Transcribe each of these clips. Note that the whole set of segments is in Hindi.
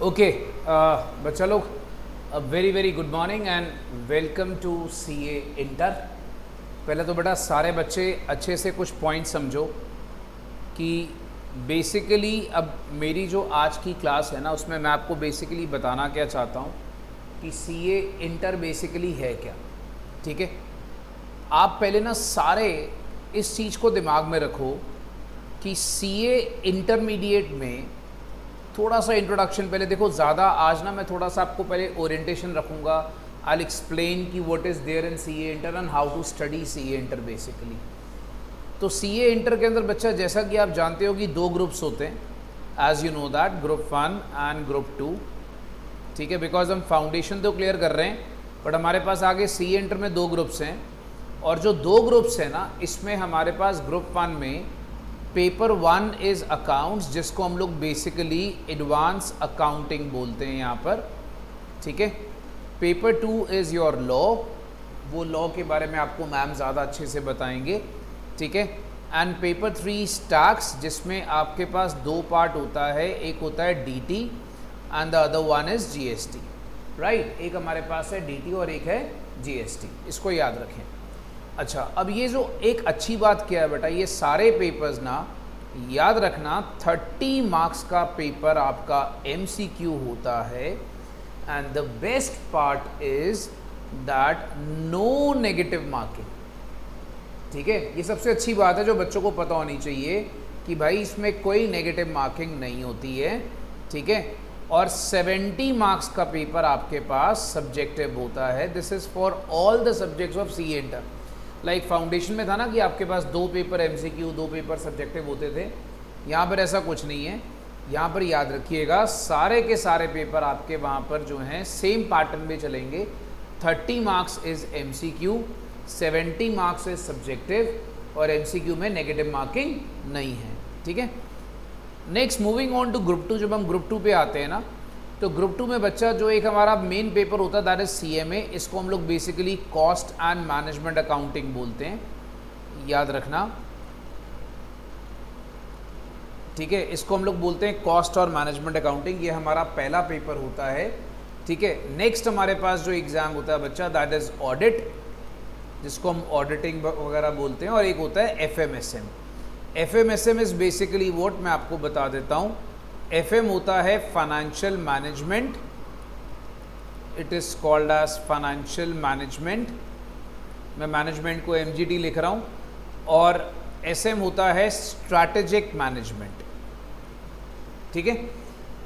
ओके बच्चा लोग, very very good morning and welcome to CA inter. पहले तो बेटा सारे बच्चे अच्छे से कुछ पॉइंट समझो कि बेसिकली अब मेरी जो आज की क्लास है ना, उसमें मैं आपको बेसिकली बताना क्या चाहता हूँ कि सीए इंटर बेसिकली है क्या। ठीक है, आप पहले ना सारे इस चीज़ को दिमाग में रखो कि सीए इंटरमीडिएट में थोड़ा सा इंट्रोडक्शन पहले देखो। ज़्यादा आज ना मैं थोड़ा सा आपको पहले ओरिएंटेशन रखूँगा। आई एक्सप्लेन कि what is there in CA inter and how to study CA inter basically. तो सीए इंटर के अंदर बच्चा, जैसा कि आप जानते हो कि दो ग्रुप्स होते हैं, as you know that, group 1 and group 2। ठीक है, बिकॉज हम फाउंडेशन तो क्लियर कर रहे हैं, बट हमारे पास आगे सीए इंटर में दो ग्रुप्स हैं। और जो दो ग्रुप्स हैं ना, इसमें हमारे पास ग्रुप 1 में पेपर 1 इज़ अकाउंट्स, जिसको हम लोग बेसिकली एडवांस अकाउंटिंग बोलते हैं यहाँ पर। ठीक है, पेपर 2 इज़ योर लॉ, वो लॉ के बारे में आपको मैम ज़्यादा अच्छे से बताएंगे। ठीक है, एंड पेपर 3 टैक्स, जिसमें आपके पास दो पार्ट होता है, एक होता है DT and the other one is GST. Right, एक हमारे पास है डीटी और एक है जीएसटी, इसको याद रखें। अच्छा, अब ये जो एक अच्छी बात क्या है बेटा, ये सारे पेपर्स ना याद रखना 30 मार्क्स का पेपर आपका एमसीक्यू होता है। And the best part is that no negative marking. ठीक है, ये सबसे अच्छी बात है जो बच्चों को पता होनी चाहिए कि भाई इसमें कोई नेगेटिव मार्किंग नहीं होती है। ठीक है, और 70 मार्क्स का पेपर आपके पास सब्जेक्टिव होता है। This is for all the subjects of C inter. Like foundation में था ना कि आपके पास दो पेपर एमसीक्यू, दो पेपर सब्जेक्टिव होते थे। यहाँ पर ऐसा कुछ नहीं है। यहाँ पर याद रखिएगा, सारे के सारे पेपर आपके वहाँ पर जो हैं सेम पैटर्न में चलेंगे। 30 marks is MCQ, 70 marks is subjective, और एमसीक्यू में नेगेटिव मार्किंग नहीं है। ठीक है, next moving on to group 2। जब हम ग्रुप 2 पे आते हैं ना, तो ग्रुप 2 में बच्चा जो एक हमारा मेन पेपर होता है दैट इज सीएमए। इसको हम लोग basically cost and management accounting बोलते हैं, याद रखना। ठीक है, इसको हम लोग बोलते हैं कॉस्ट और मैनेजमेंट अकाउंटिंग। ये हमारा पहला पेपर होता है। ठीक है, नेक्स्ट हमारे पास जो एग्ज़ाम होता है बच्चा दैट इज़ ऑडिट, जिसको हम ऑडिटिंग वगैरह बोलते हैं, और एक होता है FMSM. FMSM is basically what, मैं आपको बता देता हूँ। एफएम होता है financial management, it is called as financial management. मैं मैनेजमेंट को एमजीटी लिख रहा हूँ। और एसएम होता है स्ट्रैटेजिक मैनेजमेंट। ठीक है,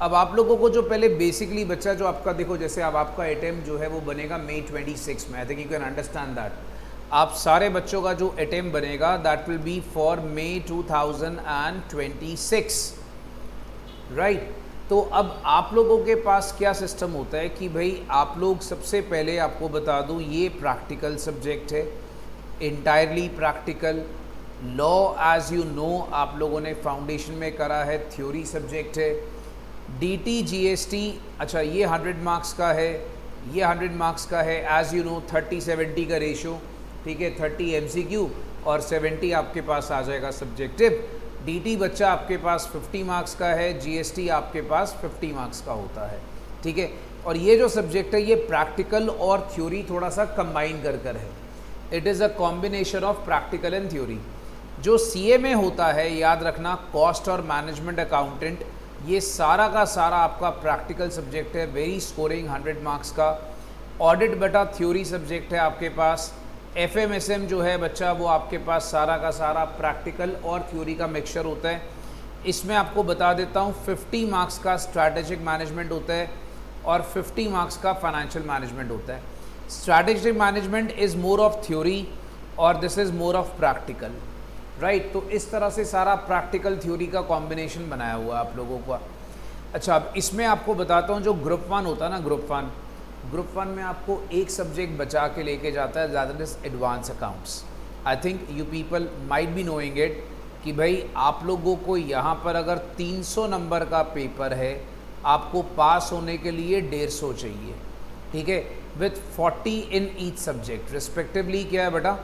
अब आप लोगों को जो पहले बेसिकली बच्चा जो आपका देखो, जैसे अब आपका अटेम्प्ट जो है वो बनेगा मई 26 में। I think you can understand that. आप सारे बच्चों का जो अटेम्प्ट बनेगा that will be for May 2026। Right, तो अब आप लोगों के पास क्या सिस्टम होता है कि भाई आप लोग, सबसे पहले आपको बता दूं, ये प्रैक्टिकल सब्जेक्ट है, entirely practical. Law as you know आप लोगों ने फाउंडेशन में करा है, थ्योरी सब्जेक्ट है। डीटी जीएसटी, अच्छा ये 100 मार्क्स का है, ये 100 मार्क्स का है। एज यू नो 30-70 का रेशो। ठीक है, 30 एमसीक्यू और 70 आपके पास आ जाएगा सब्जेक्टिव। डीटी बच्चा आपके पास 50 मार्क्स का है, जीएसटी आपके पास 50 मार्क्स का होता है। ठीक है, और ये जो सब्जेक्ट है ये प्रैक्टिकल और थ्योरी थोड़ा सा कंबाइन कर है। It is a combination of practical and theory. जो सीए में होता है, याद रखना, कॉस्ट और मैनेजमेंट अकाउंटेंट, ये सारा का सारा आपका प्रैक्टिकल सब्जेक्ट है, वेरी स्कोरिंग 100 मार्क्स का। ऑडिट बेटा थ्योरी सब्जेक्ट है आपके पास। एफएमएसएम जो है बच्चा, वो आपके पास सारा का सारा प्रैक्टिकल और थ्योरी का मिक्सचर होता है। इसमें आपको बता देता हूँ 50 मार्क्स का स्ट्रैटेजिक मैनेजमेंट होता है और 50 मार्क्स का फाइनेंशियल मैनेजमेंट होता है। Strategic management is more of theory और this is more of practical. Right, तो इस तरह से सारा प्रैक्टिकल थ्योरी का कॉम्बिनेशन बनाया हुआ है आप लोगों का। अच्छा, अब इसमें आपको बताता हूँ जो ग्रुप 1 होता है ना, ग्रुप 1 में आपको एक सब्जेक्ट बचा के लेके जाता है, that is advance accounts. I think you people might be knowing it कि भाई आप लोगों को यहाँ पर अगर 300 नंबर का पेपर है, आपको पास होने के लिए 150 चाहिए। ठीक है, with 40 in each subject respectively. क्या है बेटा,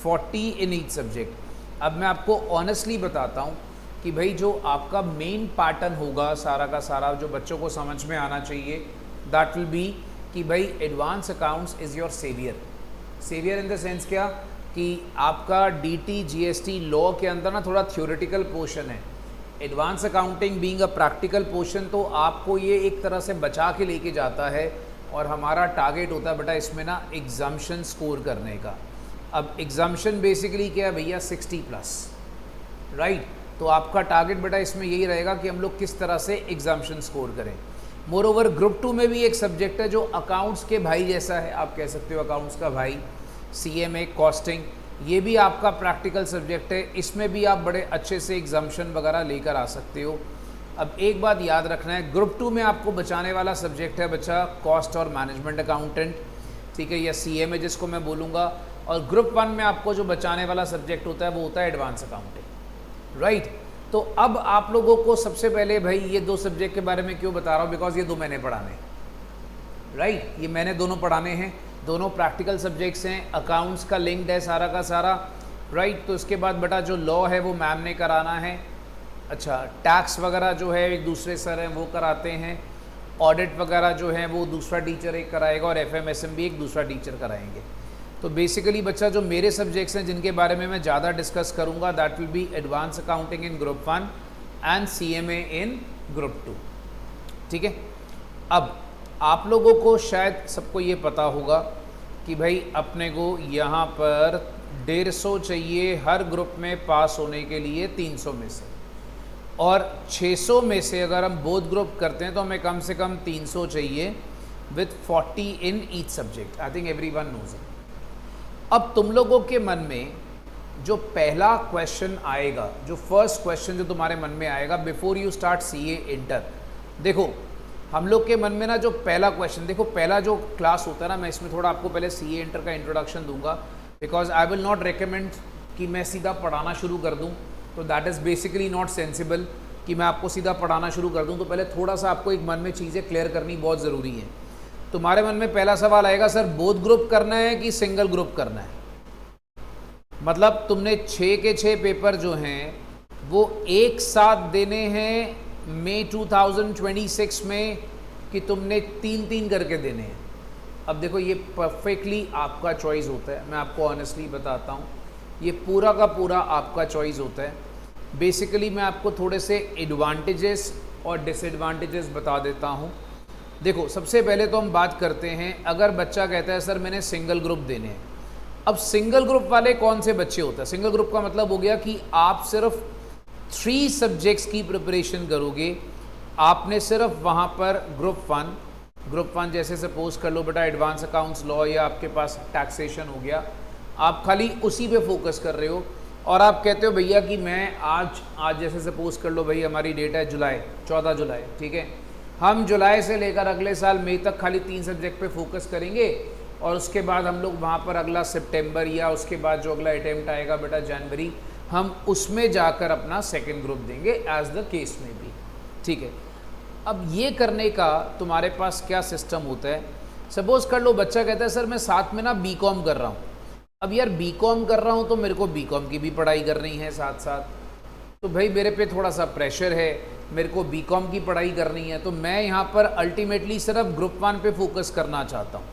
40 इन ईच सब्जेक्ट। अब मैं आपको ऑनेस्टली बताता हूँ कि भाई जो आपका मेन पैटर्न होगा सारा का सारा जो बच्चों को समझ में आना चाहिए, दैट विल बी कि भाई advance accounts is your saviour. Saviour in the sense क्या कि आपका DT GST लॉ के अंदर ना थोड़ा थ्योरेटिकल पोर्शन है, advance accounting being a practical portion, तो आपको ये एक तरह से बचा के लेके जाता है और हमारा टारगेट होता है बेटा इसमें ना एग्जाम्शन स्कोर करने का। अब एग्जाम्शन बेसिकली क्या है भैया, 60+, राइट। तो आपका टारगेट बेटा इसमें यही रहेगा कि हम लोग किस तरह से एग्जाम्शन स्कोर करें। मोर ओवर ग्रुप 2 में भी एक सब्जेक्ट है जो अकाउंट्स के भाई जैसा है, आप कह सकते हो अकाउंट्स का भाई, CMA कॉस्टिंग, ये भी आपका प्रैक्टिकल सब्जेक्ट है, इसमें भी आप बड़े अच्छे से एग्जाम्शन वगैरह लेकर आ सकते हो। अब एक बात याद रखना है, ग्रुप 2 में आपको बचाने वाला सब्जेक्ट है बच्चा कॉस्ट और मैनेजमेंट अकाउंटेंट, ठीक है, या CMA जिसको मैं बोलूँगा, और ग्रुप 1 में आपको जो बचाने वाला सब्जेक्ट होता है वो होता है एडवांस अकाउंटिंग, राइट। तो अब आप लोगों को सबसे पहले भाई ये 2 सब्जेक्ट के बारे में क्यों बता रहा हूँ, बिकॉज ये 2 मैंने पढ़ाने हैं, राइट, ये मैंने दोनों पढ़ाने हैं, दोनों प्रैक्टिकल सब्जेक्ट्स हैं, अकाउंट्स का लिंक्ड है सारा का सारा, राइट। तो इसके बाद बेटा जो लॉ है वो मैम ने कराना है, अच्छा टैक्स वगैरह जो है एक दूसरे सर हैं वो कराते हैं, ऑडिट वगैरह जो है वो दूसरा टीचर एक कराएगा, और FMSM भी एक दूसरा टीचर कराएंगे। तो बेसिकली बच्चा जो मेरे सब्जेक्ट्स हैं जिनके बारे में मैं ज़्यादा डिस्कस करूँगा, that will B advance accounting in group 1 and CMA in group 2, ठीक है। अब आप लोगों को शायद सबको ये पता होगा कि भाई अपने को यहाँ पर 150 चाहिए हर ग्रुप में पास होने के लिए 300 में से, और 600 में से अगर हम बोथ ग्रुप करते हैं तो हमें कम से कम 300 चाहिए with 40 in each subject. I think everyone knows it. अब तुम लोगों के मन में जो पहला क्वेश्चन आएगा, जो फर्स्ट क्वेश्चन जो तुम्हारे मन में आएगा before you start CA inter, देखो हम लोग के मन में ना जो पहला क्वेश्चन, देखो पहला जो क्लास होता है ना, मैं इसमें थोड़ा आपको पहले CA इंटर का इंट्रोडक्शन दूंगा, because I will not recommend कि मैं सीधा पढ़ाना शुरू कर दूं, तो that is basically not sensible कि मैं आपको सीधा पढ़ाना शुरू कर दूं। तो पहले थोड़ा सा आपको एक मन में चीज़ें क्लियर करनी बहुत ज़रूरी है। तुम्हारे मन में पहला सवाल आएगा, सर बोथ ग्रुप करना है कि सिंगल ग्रुप करना है? मतलब तुमने 6 के 6 पेपर जो हैं वो एक साथ देने हैं मई 2026 में, कि तुमने 3-3 करके देने हैं? अब देखो ये परफेक्टली आपका चॉइस होता है, मैं आपको ऑनेस्टली बताता हूँ, ये पूरा का पूरा आपका चॉइस होता है। बेसिकली मैं आपको थोड़े से एडवांटेजेस और डिसएडवांटेजेस बता देता हूँ। देखो सबसे पहले तो हम बात करते हैं, अगर बच्चा कहता है सर मैंने सिंगल ग्रुप देने हैं, अब सिंगल ग्रुप वाले कौन से बच्चे होते हैं? सिंगल ग्रुप का मतलब हो गया कि आप सिर्फ 3 सब्जेक्ट्स की प्रिपरेशन करोगे, आपने सिर्फ वहाँ पर ग्रुप 1 जैसे सपोज कर लो बेटा एडवांस अकाउंट्स लॉ या आपके पास टैक्सेशन हो गया, आप खाली उसी पे फोकस कर रहे हो, और आप कहते हो भैया कि मैं आज जैसे सपोज कर लो भाई हमारी डेट है जुलाई 14 जुलाई, ठीक है, हम जुलाई से लेकर अगले साल मई तक खाली 3 सब्जेक्ट पे फोकस करेंगे, और उसके बाद हम लोग वहाँ पर अगला सितंबर या उसके बाद जो अगला अटेम्प्ट आएगा बेटा जनवरी, हम उसमें जाकर अपना सेकंड ग्रुप देंगे एज द केस में भी, ठीक है। अब ये करने का तुम्हारे पास क्या सिस्टम होता है? सपोज कर लो बच्चा कहता है सर मैं साथ में ना BCom कर रहा हूँ, अब यार BCom कर रहा हूँ तो मेरे को BCom की भी पढ़ाई करनी है साथ साथ, तो भाई मेरे पे थोड़ा सा प्रेशर है, मेरे को BCom की पढ़ाई करनी है, तो मैं यहाँ पर अल्टीमेटली सिर्फ ग्रुप 1 पे फोकस करना चाहता हूँ,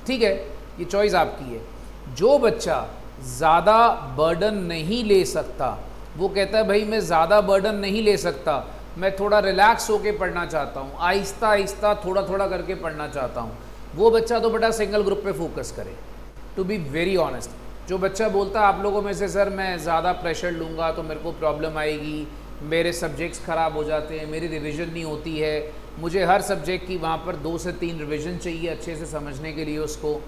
ठीक है, ये चॉइस आपकी है। जो बच्चा ज़्यादा बर्डन नहीं ले सकता, वो कहता है भाई मैं ज़्यादा बर्डन नहीं ले सकता, मैं थोड़ा रिलैक्स होके पढ़ना चाहता हूँ, आहिस्ता आहिस्ता थोड़ा थोड़ा करके पढ़ना चाहता हूँ, वो बच्चा तो बेटा सिंगल ग्रुप पे फोकस करे। टू बी वेरी ऑनेस्ट, जो बच्चा बोलता है आप लोगों में से सर मैं ज़्यादा प्रेशर लूँगा तो मेरे को प्रॉब्लम आएगी, मेरे सब्जेक्ट्स ख़राब हो जाते हैं, मेरी रिवीजन नहीं होती है, मुझे हर सब्जेक्ट की वहाँ पर 2 से 3 रिवीजन चाहिए अच्छे से समझने के लिए उसको,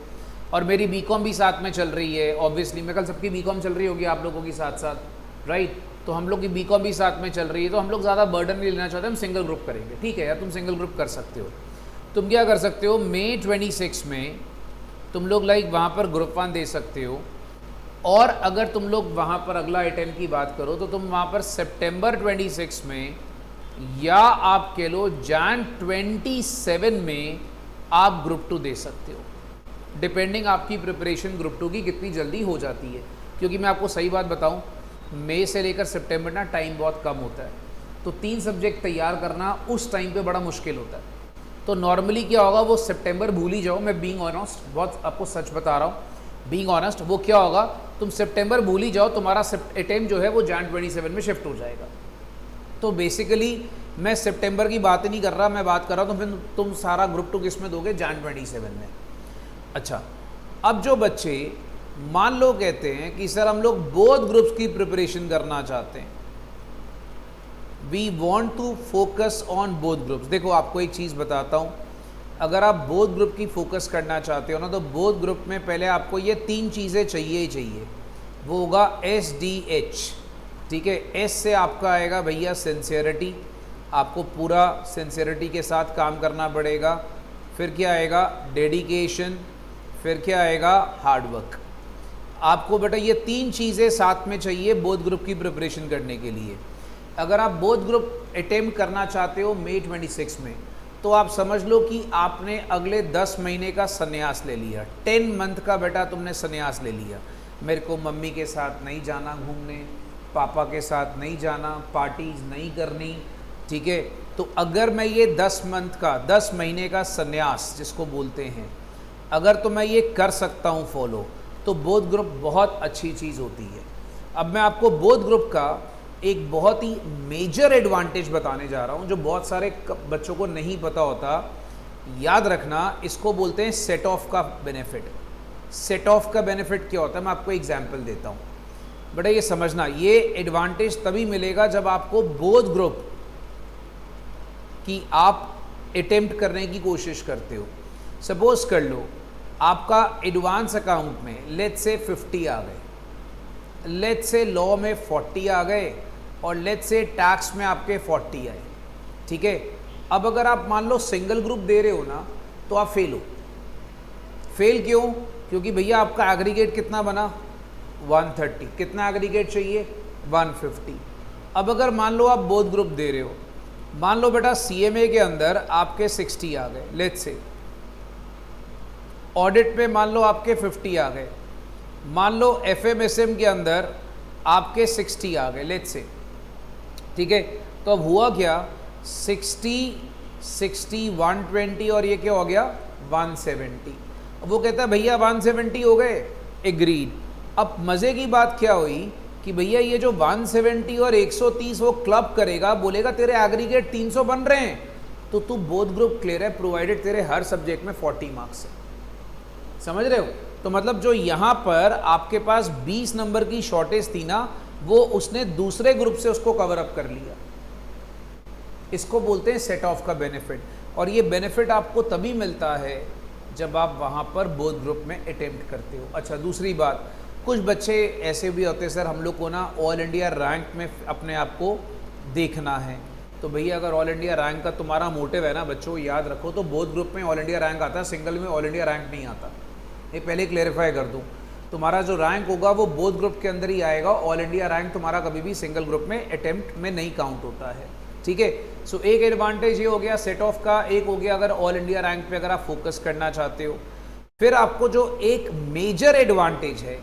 और मेरी BCom भी साथ में चल रही है, ऑब्वियसली मैं कल सबकी BCom चल रही होगी आप लोगों की साथ साथ, राइट, तो हम लोग की BCom भी साथ में चल रही है, तो हम लोग ज़्यादा बर्डन नहीं लेना चाहते, हम सिंगल ग्रुप करेंगे, ठीक है यार, तुम सिंगल ग्रुप कर सकते हो। तुम क्या कर सकते हो, मई 26 में तुम लोग वहाँ पर ग्रुप 1 दे सकते हो, और अगर तुम लोग वहाँ पर अगला अटेम्प्ट की बात करो तो तुम वहाँ पर सितंबर 26 में, या आप कह लो जैन 27 में आप ग्रुप 2 दे सकते हो, डिपेंडिंग आपकी प्रिपरेशन ग्रुप 2 की कितनी जल्दी हो जाती है। क्योंकि मैं आपको सही बात बताऊं, मई से लेकर सितंबर ना टाइम बहुत कम होता है, तो 3 सब्जेक्ट तैयार करना उस टाइम पे बड़ा मुश्किल होता है। तो नॉर्मली क्या होगा, वो सितंबर भूल ही जाओ, मैं बीइंग ऑनेस्ट बहुत आपको सच बता रहा हूँ, बीइंग ऑनेस्ट वो क्या होगा, तुम सितंबर भूल ही जाओ, तुम्हारा अटेम्प्ट जो है वो जैन 27 में शिफ्ट हो जाएगा। तो बेसिकली मैं सितंबर की बात नहीं कर रहा, मैं बात कर रहा हूँ तो फिर तुम सारा ग्रुप 2 किस में दोगे, जैन 27 में। अच्छा, अब जो बच्चे मान लो कहते हैं कि सर हम लोग बोथ ग्रुप्स की प्रिपरेशन करना चाहते हैं, we want to focus on both groups. देखो आपको एक चीज़ बताता हूँ, अगर आप बोथ ग्रुप की फोकस करना चाहते हो ना, तो बोथ ग्रुप में पहले आपको ये 3 चीज़ें चाहिए ही चाहिए। वो होगा SDH, ठीक है। एस से आपका आएगा भैया सिंसियरिटी, आपको पूरा सिंसियरिटी के साथ काम करना पड़ेगा। फिर क्या आएगा, डेडिकेशन। फिर क्या आएगा, हार्डवर्क। आपको बेटा ये 3 चीज़ें साथ में चाहिए बोथ ग्रुप की प्रिपरेशन करने के लिए। अगर आप बोथ ग्रुप अटेम्प्ट करना चाहते हो मई 26 में, तो आप समझ लो कि आपने अगले 10 महीने का संन्यास ले लिया, 10 मंथ का बेटा तुमने संन्यास ले लिया। मेरे को मम्मी के साथ नहीं जाना घूमने, पापा के साथ नहीं जाना, पार्टीज नहीं करनी, ठीक है। तो अगर मैं ये 10 मंथ का 10 महीने का संन्यास जिसको बोलते हैं, अगर तो मैं ये कर सकता हूँ फॉलो, तो बोथ ग्रुप बहुत अच्छी चीज़ होती है। अब मैं आपको बोथ ग्रुप का एक बहुत ही मेजर एडवांटेज बताने जा रहा हूँ, जो बहुत सारे बच्चों को नहीं पता होता। याद रखना, इसको बोलते हैं सेट ऑफ का बेनिफिट। सेट ऑफ का बेनिफिट क्या होता है, मैं आपको एग्जांपल देता हूँ। बेटा ये समझना, ये एडवांटेज तभी मिलेगा जब आपको बोथ ग्रुप की आप अटेम्प्ट करने की कोशिश करते हो। सपोज कर लो आपका एडवांस अकाउंट में लेट्स से 50 आ गए, लेट्स से लॉ में 40 आ गए, और लेट्स से टैक्स में आपके 40 आए, ठीक है। अब अगर आप मान लो सिंगल ग्रुप दे रहे हो ना, तो आप फेल हो। फेल क्यों? क्योंकि भैया आपका एग्रीगेट कितना बना, 130। कितना एग्रीगेट चाहिए, 150। अब अगर मान लो आप बोथ ग्रुप दे रहे हो, मान लो बेटा CMA के अंदर आपके 60 आ गए, लेट्स से ऑडिट में मान लो आपके 50 आ गए, मान लो FMSM के अंदर आपके 60 आ गए, लेट्स से, ठीक है। तो अब हुआ क्या, 60, 120 और ये क्या हो गया, 170। वो कहता है भैया 170 हो गए, एग्रीड। अब मज़े की बात क्या हुई कि भैया ये जो 170 और 130 वो क्लब करेगा, बोलेगा तेरे एग्रीगेट 300 बन रहे हैं, तो तू बोथ ग्रुप क्लियर है, प्रोवाइडेड तेरे हर सब्जेक्ट में 40 मार्क्स है। समझ रहे हो? तो मतलब जो यहाँ पर आपके पास 20 नंबर की शॉर्टेज थी ना, वो उसने दूसरे ग्रुप से उसको कवर अप कर लिया। इसको बोलते हैं सेट ऑफ का बेनिफिट। और ये बेनिफिट आपको तभी मिलता है जब आप वहाँ पर बोथ ग्रुप में अटेम्प्ट करते हो। अच्छा, दूसरी बात, कुछ बच्चे ऐसे भी होते हैं सर हम लोग को ना ऑल इंडिया रैंक में अपने आप को देखना है। तो भैया अगर ऑल इंडिया रैंक का तुम्हारा मोटिव है ना बच्चों, याद रखो, तो बोथ ग्रुप में ऑल इंडिया रैंक आता है, सिंगल में ऑल इंडिया रैंक नहीं आता। ये पहले क्लेरिफाई कर दूँ, तुम्हारा जो रैंक होगा वो बोथ ग्रुप के अंदर ही आएगा। ऑल इंडिया रैंक तुम्हारा कभी भी सिंगल ग्रुप में अटेम्प्ट में नहीं काउंट होता है, ठीक है। सो एक एडवांटेज ये हो गया सेट ऑफ का, एक हो गया अगर ऑल इंडिया रैंक पे अगर आप फोकस करना चाहते हो। फिर आपको जो एक मेजर एडवांटेज है,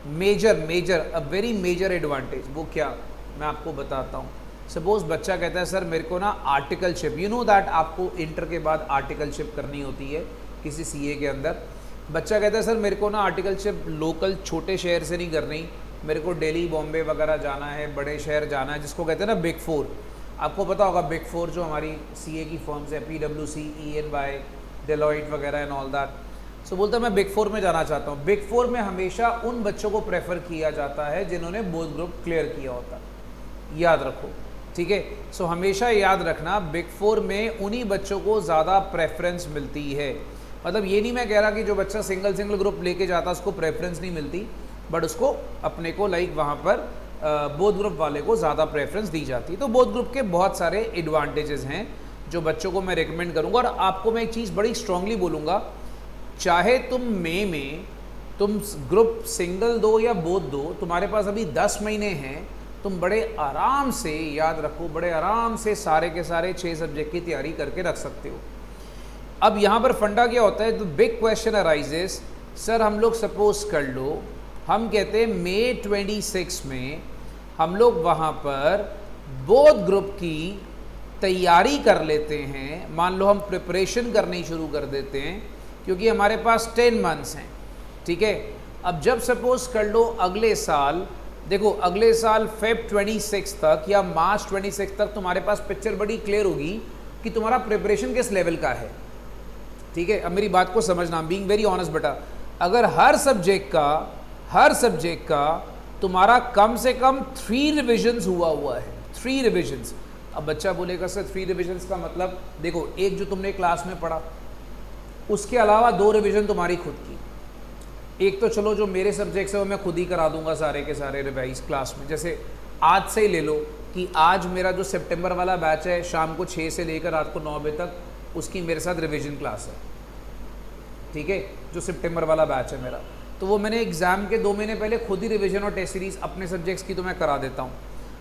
major a very major advantage, वो क्या मैं आपको बताता हूँ। सपोज बच्चा कहता है सर मेरे को ना आर्टिकलशिप, यू नो दैट आपको इंटर के बाद आर्टिकलशिप करनी होती है किसी CA के अंदर। बच्चा कहता है सर मेरे को ना आर्टिकलशिप लोकल छोटे शहर से नहीं करनी, मेरे को दिल्ली बॉम्बे वगैरह जाना है, बड़े शहर जाना है, जिसको कहते हैं ना बिग 4। आपको पता होगा बिग 4 जो हमारी CA की फर्म्स है, PwC, EY, डेलॉइट वगैरह एंड ऑल दैट। सो बोलता है मैं बिग 4 में जाना चाहता हूँ। बिग 4 में हमेशा उन बच्चों को प्रेफर किया जाता है जिन्होंने बोथ ग्रुप क्लियर किया होता है, याद रखो, ठीक है। सो हमेशा याद रखना बिग 4 में उन्हीं बच्चों को ज़्यादा प्रेफरेंस मिलती है। मतलब ये नहीं मैं कह रहा कि जो बच्चा सिंगल ग्रुप लेके जाता उसको प्रेफरेंस नहीं मिलती, बट उसको अपने को लाइक वहाँ पर बोथ ग्रुप वाले को ज़्यादा प्रेफरेंस दी जाती है। तो बोथ ग्रुप के बहुत सारे एडवांटेजेस हैं जो बच्चों को मैं रिकमेंड करूँगा। और आपको मैं एक चीज़ बड़ी स्ट्रांगली बोलूँगा, चाहे तुम मई में तुम ग्रुप सिंगल दो या बोथ दो, तुम्हारे पास अभी 10 महीने हैं, तुम बड़े आराम से, याद रखो, बड़े आराम से सारे के सारे 6 सब्जेक्ट की तैयारी करके रख सकते हो। अब यहाँ पर फंडा क्या होता है, तो बिग क्वेश्चन अराइजेस, सर हम लोग सपोज कर लो हम कहते हैं मई 26 में हम लोग वहाँ पर बोथ ग्रुप की तैयारी कर लेते हैं। मान लो हम प्रिपरेशन करनी शुरू कर देते हैं, क्योंकि हमारे पास 10 मंथ्स हैं, ठीक है। अब जब सपोज कर लो अगले साल, देखो अगले साल फेब 26 तक या मार्च 26 तक तुम्हारे पास पिक्चर बड़ी क्लियर होगी कि तुम्हारा प्रिपरेशन किस लेवल का है, ठीक है। अब मेरी बात को समझना, बीइंग वेरी ऑनेस्ट बेटा, अगर हर सब्जेक्ट का तुम्हारा कम से कम 3 रिविजन्स हुआ है, 3 रिविजन्स। अब बच्चा बोलेगा सर 3 रिविजन्स का मतलब, देखो एक जो तुमने क्लास में पढ़ा, उसके अलावा 2 रिविजन तुम्हारी खुद की। एक तो चलो जो मेरे सब्जेक्ट्स है वो मैं खुद ही करा दूंगा सारे के सारे रिवाइज क्लास में। जैसे आज से ही ले लो कि आज मेरा जो सितंबर वाला बैच है शाम को 6 से लेकर रात को 9 बजे तक, उसकी मेरे साथ रिवीजन क्लास है, ठीक है। जो सितंबर वाला बैच है मेरा, तो वो मैंने एग्ज़ाम के 2 महीने पहले खुद ही रिवीजन और टेस्ट सीरीज़ अपने सब्जेक्ट्स की तो मैं करा देता हूँ।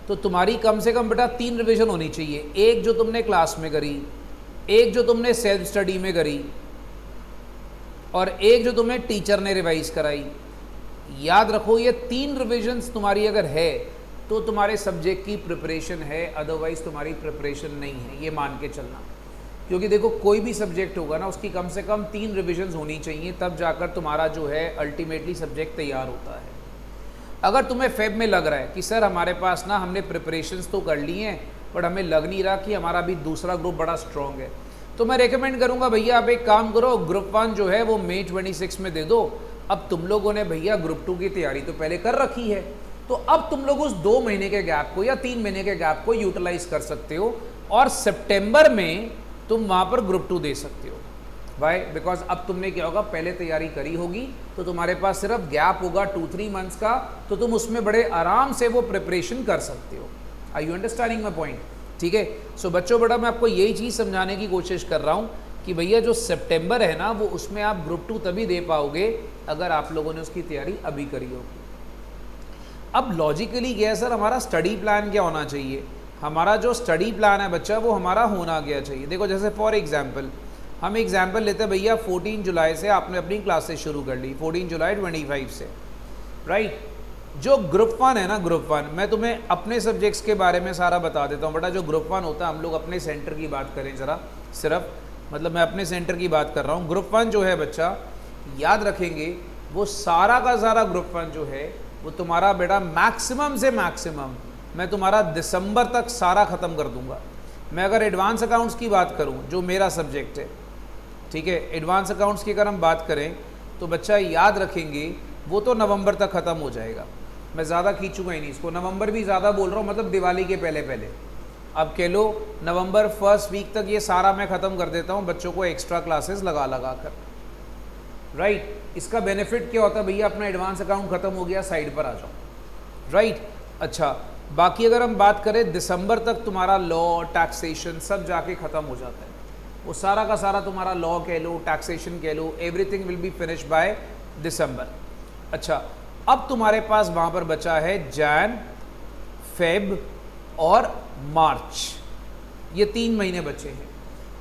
तो तुम्हारी कम से कम बेटा 3 रिवीजन होनी चाहिए, एक जो तुमने क्लास में करी, एक जो तुमने सेल्फ स्टडी में करी, और एक जो तुम्हें टीचर ने रिवाइज कराई। याद रखो ये 3 रिविजन्स तुम्हारी अगर है तो तुम्हारे सब्जेक्ट की प्रिपरेशन है, अदरवाइज तुम्हारी प्रिपरेशन नहीं है, ये मान के चलना। क्योंकि देखो कोई भी सब्जेक्ट होगा ना, उसकी कम से कम 3 रिविजन्स होनी चाहिए, तब जाकर तुम्हारा जो है अल्टीमेटली सब्जेक्ट तैयार होता है। अगर तुम्हें फेब में लग रहा है कि सर हमारे पास ना हमने प्रिपरेशंस तो कर ली हैं बट हमें लग नहीं रहा कि हमारा भी दूसरा ग्रुप बड़ा स्ट्रॉन्ग है, तो मैं रेकमेंड करूंगा भैया आप एक काम करो, ग्रुप 1 जो है वो मई 26 में दे दो। अब तुम लोगों ने भैया ग्रुप 2 की तैयारी तो पहले कर रखी है, तो अब तुम लोग उस 2 महीने के गैप को या 3 महीने के गैप को यूटिलाइज कर सकते हो और सितंबर में तुम वहां पर ग्रुप 2 दे सकते हो। वाई? बिकॉज अब तुमने क्या होगा, पहले तैयारी करी होगी, तो तुम्हारे पास सिर्फ गैप होगा 2-3 मंथ्स का, तो तुम उसमें बड़े आराम से वो प्रिपरेशन कर सकते हो। Are you understanding my point? ठीक है। सो बच्चों बेटा मैं आपको यही चीज़ समझाने की कोशिश कर रहा हूँ कि भैया जो सितंबर है ना, वो उसमें आप ग्रुप 2 तभी दे पाओगे अगर आप लोगों ने उसकी तैयारी अभी करी होगी। अब लॉजिकली क्या है सर, हमारा स्टडी प्लान क्या होना चाहिए? हमारा जो स्टडी प्लान है बच्चा वो हमारा होना गया चाहिए। देखो जैसे फॉर एग्जाम्पल हम एग्जाम्पल लेते हैं भैया, 14 जुलाई से आपने अपनी क्लासेस शुरू कर ली, 14 जुलाई 25 से, राइट। जो ग्रुप 1 है ना, ग्रुप 1 मैं तुम्हें अपने सब्जेक्ट्स के बारे में सारा बता देता हूँ बेटा। जो ग्रुप 1 होता है, हम लोग अपने सेंटर की बात करें ज़रा, सिर्फ मतलब मैं अपने सेंटर की बात कर रहा हूँ। ग्रुप 1 जो है बच्चा, याद रखेंगे वो सारा का सारा ग्रुप 1 जो है वो तुम्हारा बेटा मैक्सिमम से मैक्सिमम मैं तुम्हारा दिसंबर तक सारा ख़त्म कर दूंगा। मैं अगर एडवांस अकाउंट्स की बात करूं जो मेरा सब्जेक्ट है, ठीक है, एडवांस अकाउंट्स की अगर हम बात करें तो बच्चा याद रखेंगे वो तो नवंबर तक ख़त्म हो जाएगा। मैं ज़्यादा खींचूंगा ही नहीं इसको, नवंबर भी ज़्यादा बोल रहा हूँ, मतलब दिवाली के पहले पहले। अब कह लो नवंबर फर्स्ट वीक तक ये सारा मैं ख़त्म कर देता हूँ बच्चों को एक्स्ट्रा क्लासेस लगा लगा कर, राइट। इसका बेनिफिट क्या होता है भैया, अपना एडवांस अकाउंट ख़त्म हो गया, साइड पर आ जाओ, राइट। अच्छा, बाकी अगर हम बात करें दिसंबर तक तुम्हारा लॉ टैक्सेशन सब जाके ख़त्म हो जाता है। वो सारा का सारा तुम्हारा लॉ कह लो, टैक्सेशन कह लो, everything will be finish by December. अच्छा, अब तुम्हारे पास वहाँ पर बचा है जैन, फेब और मार्च, ये 3 महीने बचे हैं।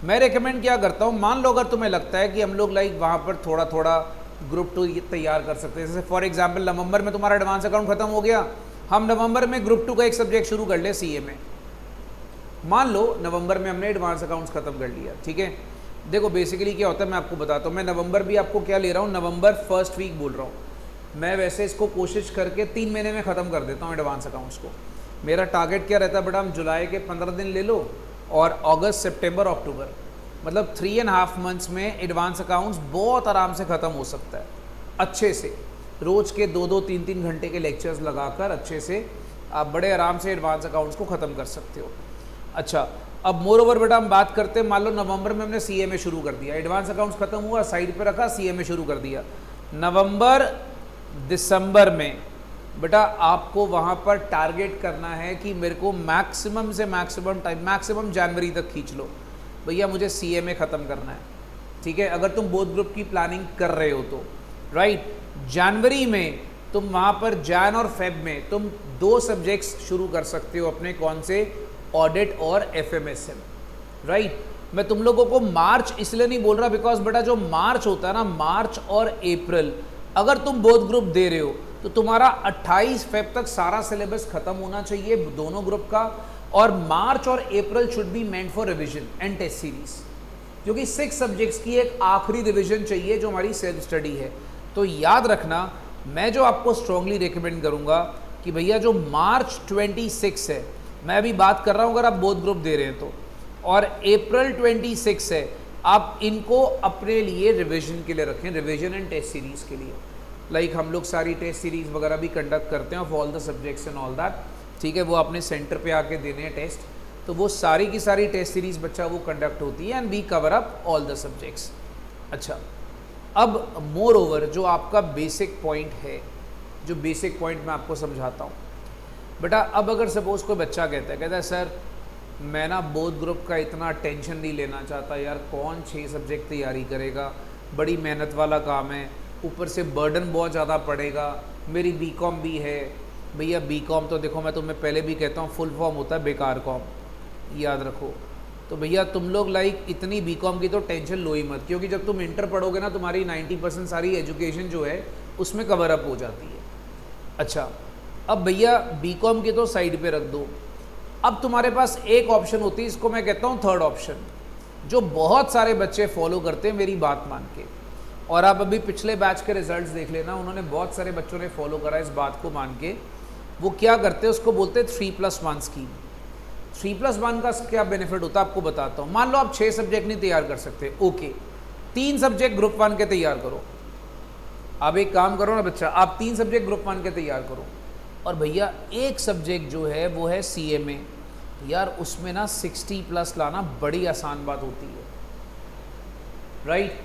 मैं रेकमेंड क्या करता हूँ, मान लो अगर तुम्हें लगता है कि हम लोग लाइक वहाँ पर थोड़ा थोड़ा ग्रुप 2 तैयार कर सकते हैं, जैसे फॉर एग्जाम्पल नवंबर में तुम्हारा एडवांस अकाउंट खत्म हो गया, हम नवंबर में ग्रुप 2 का एक सब्जेक्ट शुरू कर ले सीए में। मान लो नवंबर में हमने एडवांस अकाउंट्स खत्म कर लिया, ठीक है। देखो बेसिकली क्या होता है मैं आपको बताता हूँ, मैं नवंबर भी आपको क्या ले रहा हूँ, नवंबर फर्स्ट वीक बोल रहा हूँ मैं। वैसे इसको कोशिश करके 3 महीने में ख़त्म कर देता हूँ एडवांस अकाउंट्स को। मेरा टारगेट क्या रहता है बेटा, हम जुलाई के 15 दिन ले लो और अगस्त, सितंबर, अक्टूबर, मतलब 3.5 मंथ्स में एडवांस अकाउंट्स बहुत आराम से ख़त्म हो सकता है। अच्छे से रोज़ के 2-2, 3-3 घंटे के लेक्चर्स लगाकर अच्छे से आप बड़े आराम से एडवांस अकाउंट्स को ख़त्म कर सकते हो। अच्छा, अब मोर ओवर बेटा हम बात करते हैं, मान लो नवंबर में हमने सीए में शुरू कर दिया, एडवांस अकाउंट्स खत्म हुआ, साइड पे रखा, सीए में शुरू कर दिया। नवंबर दिसंबर में बेटा आपको वहाँ पर टारगेट करना है कि मेरे को मैक्सिमम से मैक्सिमम टाइम, मैक्सिमम जनवरी तक खींच लो भैया, मुझे सीए में ख़त्म करना है, ठीक है। अगर तुम बोथ ग्रुप की प्लानिंग कर रहे हो तो, राइट। जनवरी में तुम वहाँ पर जैन और फेब में तुम 2 सब्जेक्ट्स शुरू कर सकते हो अपने, कौन से, ऑडिट और एफएमएसएम, राइट। मैं तुम लोगों को मार्च इसलिए नहीं बोल रहा बिकॉज बेटा जो मार्च होता है ना, मार्च और अप्रैल, अगर तुम बोथ ग्रुप दे रहे हो तो तुम्हारा 28 फेब तक सारा सिलेबस खत्म होना चाहिए दोनों ग्रुप का, और मार्च और April should be meant for revision and test series, क्योंकि 6 सब्जेक्ट्स की एक आखिरी रिवीजन चाहिए जो हमारी सेल्फ स्टडी है। तो याद रखना, मैं जो आपको स्ट्रांगली रिकमेंड करूंगा कि भैया जो मार्च 26 है, मैं अभी बात कर रहा हूं अगर आप बोथ ग्रुप दे रहे हैं तो, और अप्रैल 26 है, आप इनको अपने लिए रिवीजन के लिए रखें, रिवीजन एंड टेस्ट सीरीज के लिए। लाइक हम लोग सारी टेस्ट सीरीज वगैरह भी कंडक्ट करते हैं of all the subjects and all that, ठीक है, वो अपने सेंटर पे आके देने हैं टेस्ट, तो वो सारी की सारी टेस्ट सीरीज बच्चा वो कंडक्ट होती है and we cover up all the subjects. अच्छा, अब मोर ओवर जो आपका बेसिक पॉइंट है, जो बेसिक पॉइंट मैं आपको समझाता हूँ बेटा। अब अगर सपोज कोई बच्चा कहता है सर मैं ना बोथ ग्रुप का इतना टेंशन नहीं लेना चाहता यार, कौन 6 सब्जेक्ट तैयारी करेगा, बड़ी मेहनत वाला काम है, ऊपर से बर्डन बहुत ज़्यादा पड़ेगा, मेरी बीकॉम भी है। भैया बीकॉम तो देखो मैं तुम्हें पहले भी कहता हूँ फुल फॉर्म होता है बेकार कॉम, याद रखो। तो भैया तुम लोग लाइक इतनी बीकॉम की तो टेंशन लो ही मत, क्योंकि जब तुम इंटर पढ़ोगे ना तुम्हारी 90% सारी एजुकेशन जो है उसमें कवर अप हो जाती है। अच्छा, अब भैया बीकॉम की तो साइड पे रख दो, अब तुम्हारे पास एक ऑप्शन होती है, इसको मैं कहता हूँ थर्ड ऑप्शन, जो बहुत सारे बच्चे फॉलो करते हैं मेरी बात मान के। और आप अभी पिछले बैच के रिजल्ट्स देख लेना, उन्होंने बहुत सारे बच्चों ने फॉलो करा इस बात को मान के। वो क्या करते हैं, उसको बोलते हैं 3+1 स्कीम। 3+1 का क्या बेनिफिट होता है आपको बताता हूँ। मान लो आप 6 सब्जेक्ट नहीं तैयार कर सकते, ओके, 3 सब्जेक्ट ग्रुप 1 के तैयार करो। आप एक काम करो ना बच्चा, आप 3 सब्जेक्ट ग्रुप 1 के तैयार करो, और भैया एक सब्जेक्ट जो है वो है CMA। यार उसमें ना 60+ लाना बड़ी आसान बात होती है, राइट।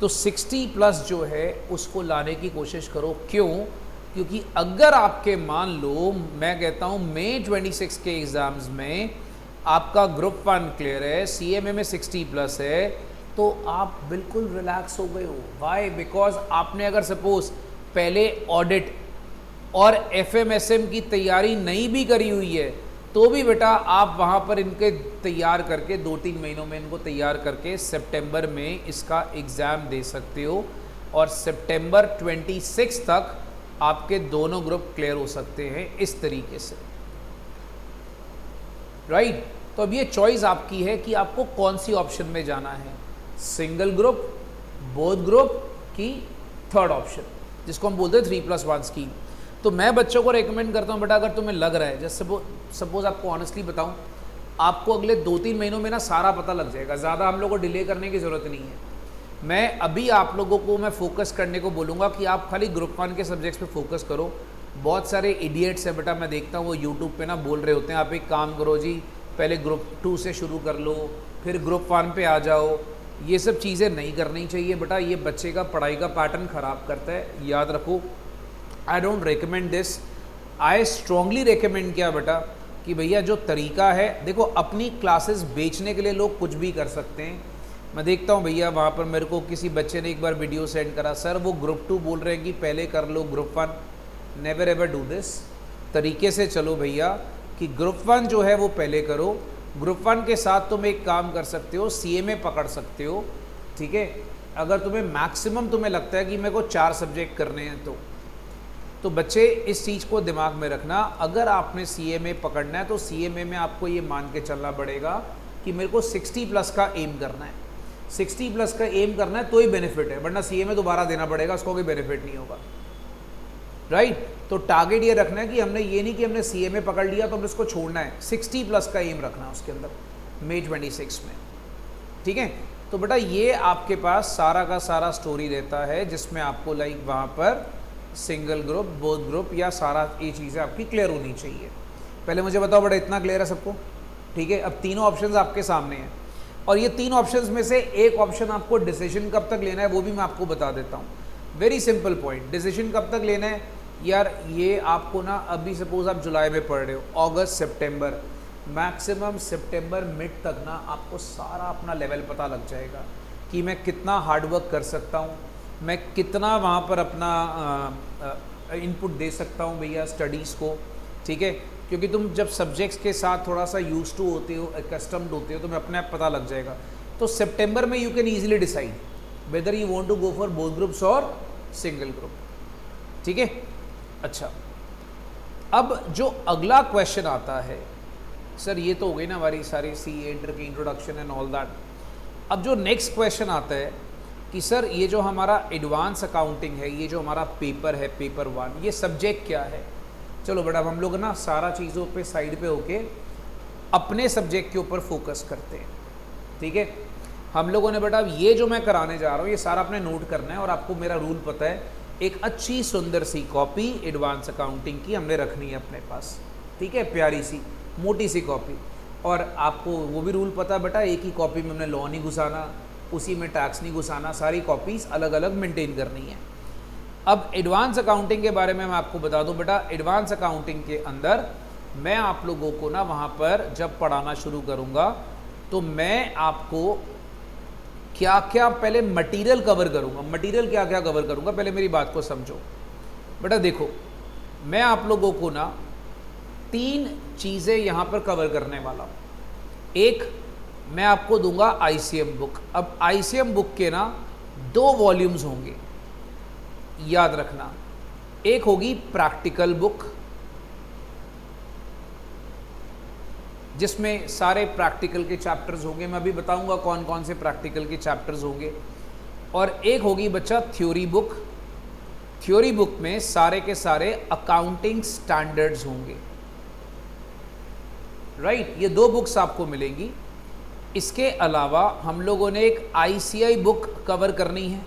तो 60+ जो है उसको लाने की कोशिश करो। क्यों? क्योंकि अगर आपके मान लो मैं कहता हूँ मई 26 के एग्ज़ाम्स में आपका ग्रुप 1 क्लियर है, CMA में 60+ है, तो आप बिल्कुल रिलैक्स हो गए हो। वाई? बिकॉज आपने अगर सपोज पहले ऑडिट और FMSM की तैयारी नहीं भी करी हुई है, तो भी बेटा आप वहाँ पर इनके तैयार करके 2-3 महीनों में इनको तैयार करके सितंबर में इसका एग्ज़ाम दे सकते हो, और सितंबर 26 तक आपके दोनों ग्रुप क्लियर हो सकते हैं इस तरीके से, राइट। तो अब ये चॉइस आपकी है कि आपको कौन सी ऑप्शन में जाना है, सिंगल ग्रुप, बोथ ग्रुप की थर्ड ऑप्शन, जिसको हम बोलते हैं 3+1 स्कीम। तो मैं बच्चों को रेकमेंड करता हूँ बेटा, अगर तुम्हें लग रहा है, जैसे सपोज आपको ऑनेस्टली बताऊँ, आपको अगले 2-3 महीनों में ना सारा पता लग जाएगा, ज़्यादा हम लोग को डिले करने की ज़रूरत नहीं है। मैं अभी आप लोगों को मैं फोकस करने को बोलूँगा कि आप खाली ग्रुप 1 के सब्जेक्ट्स पे फोकस करो। बहुत सारे इडियट्स हैं बेटा, मैं देखता हूँ वो यूट्यूब पे ना बोल रहे होते हैं, आप एक काम करो जी, पहले ग्रुप 2 से शुरू कर लो, फिर ग्रुप 1 पे आ जाओ। ये सब चीज़ें नहीं करनी चाहिए बेटा, ये बच्चे का पढ़ाई का पैटर्न ख़राब करता है, याद रखो। I don't recommend this, I strongly recommend किया बेटा कि भैया जो तरीका है, देखो अपनी क्लासेस बेचने के लिए लोग कुछ भी कर सकते हैं। मैं देखता हूँ भैया वहाँ पर मेरे को किसी बच्चे ने एक बार वीडियो सेंड करा, सर वो ग्रुप 2 बोल रहे हैं कि पहले कर लो group 1। Never ever do this. तरीके से चलो भैया कि ग्रुप 1 जो है वो पहले करो, ग्रुप 1 के साथ तुम एक काम कर सकते हो, CMA पकड़ सकते हो, ठीक है। अगर तुम्हें मैक्सिमम तुम्हें लगता है कि मेरे को 4 सब्जेक्ट करने हैं, तो बच्चे इस चीज़ को दिमाग में रखना, अगर आपने CMA पकड़ना है तो CMA में आपको ये मान के चलना पड़ेगा कि मेरे को 60+ का एम करना है, 60+ का एम करना है तो ही बेनिफिट है, वरना CMA दोबारा देना पड़ेगा, उसको कोई बेनिफिट नहीं होगा, राइट। तो टारगेट ये रखना है कि हमने ये नहीं कि हमने CMA पकड़ लिया तो हमने इसको छोड़ना है, 60+ का एम रखना है उसके अंदर मई 26 में, ठीक है। तो बेटा ये आपके पास सारा का सारा स्टोरी रहता है, जिसमें आपको लाइक वहाँ पर सिंगल ग्रुप, बोथ ग्रुप या सारा ये चीज़ें आपकी क्लियर होनी चाहिए। पहले मुझे बताओ बेटा, इतना क्लियर है सबको? ठीक है। अब तीनों ऑप्शंस आपके सामने हैं, और ये 3 ऑप्शंस में से एक ऑप्शन आपको डिसीजन कब तक लेना है वो भी मैं आपको बता देता हूँ। वेरी सिंपल पॉइंट, डिसीजन कब तक लेना है यार, ये आपको ना अभी सपोज आप जुलाई में पढ़ रहे हो, अगस्त सितंबर, मैक्सिमम सितंबर मिड तक ना आपको सारा अपना लेवल पता लग जाएगा कि मैं कितना हार्डवर्क कर सकता हूँ, मैं कितना वहाँ पर अपना इनपुट दे सकता हूँ भैया स्टडीज़ को, ठीक है। क्योंकि तुम जब सब्जेक्ट्स के साथ थोड़ा सा यूज टू होते हो, कस्टम्ड होते हो, तुम्हें अपने आप पता लग जाएगा। तो सितंबर में you can easily decide whether you want to go for both groups और सिंगल ग्रुप, ठीक है। अच्छा, अब जो अगला क्वेश्चन आता है, सर ये तो हो गई ना हमारी सारी सीए इंटर की इंट्रोडक्शन एंड ऑल दैट। अब जो नेक्स्ट क्वेश्चन आता है कि सर ये जो हमारा एडवांस अकाउंटिंग है, ये जो हमारा पेपर है पेपर 1, ये सब्जेक्ट क्या है। चलो बेटा, अब हम लोग ना सारा चीज़ों पे साइड पे होके अपने सब्जेक्ट के ऊपर फोकस करते हैं, ठीक है। हम लोगों ने बेटा ये जो मैं कराने जा रहा हूँ ये सारा अपने नोट करना है, और आपको मेरा रूल पता है, एक अच्छी सुंदर सी कॉपी एडवांस अकाउंटिंग की हमने रखनी है अपने पास, ठीक है, प्यारी सी मोटी सी कॉपी। और आपको वो भी रूल पता है बेटा, एक ही कॉपी में हमने लॉ नहीं घुसाना, उसी में टैक्स नहीं घुसाना, सारी कॉपीज़ अलग अलग मेंटेन करनी है। अब एडवांस अकाउंटिंग के बारे में मैं आपको बता दूं बेटा, एडवांस अकाउंटिंग के अंदर मैं आप लोगों को ना वहाँ पर जब पढ़ाना शुरू करूँगा तो मैं आपको क्या क्या पहले मटेरियल कवर करूँगा। मटेरियल क्या क्या कवर करूँगा, पहले मेरी बात को समझो बेटा। देखो, मैं आप लोगों को ना 3 चीज़ें यहाँ पर कवर करने वाला हूँ। एक, मैं आपको दूंगा आईसीएम बुक। अब आईसीएम बुक के ना 2 वॉल्यूम्स होंगे, याद रखना। एक होगी प्रैक्टिकल बुक जिसमें सारे प्रैक्टिकल के चैप्टर्स होंगे, मैं अभी बताऊंगा कौन कौन से प्रैक्टिकल के चैप्टर्स होंगे। और एक होगी बच्चा थ्योरी बुक। थ्योरी बुक में सारे के सारे अकाउंटिंग स्टैंडर्ड्स होंगे, राइट। ये 2 बुक्स आपको मिलेंगी। इसके अलावा हम लोगों ने एक आईसीआई बुक कवर करनी है,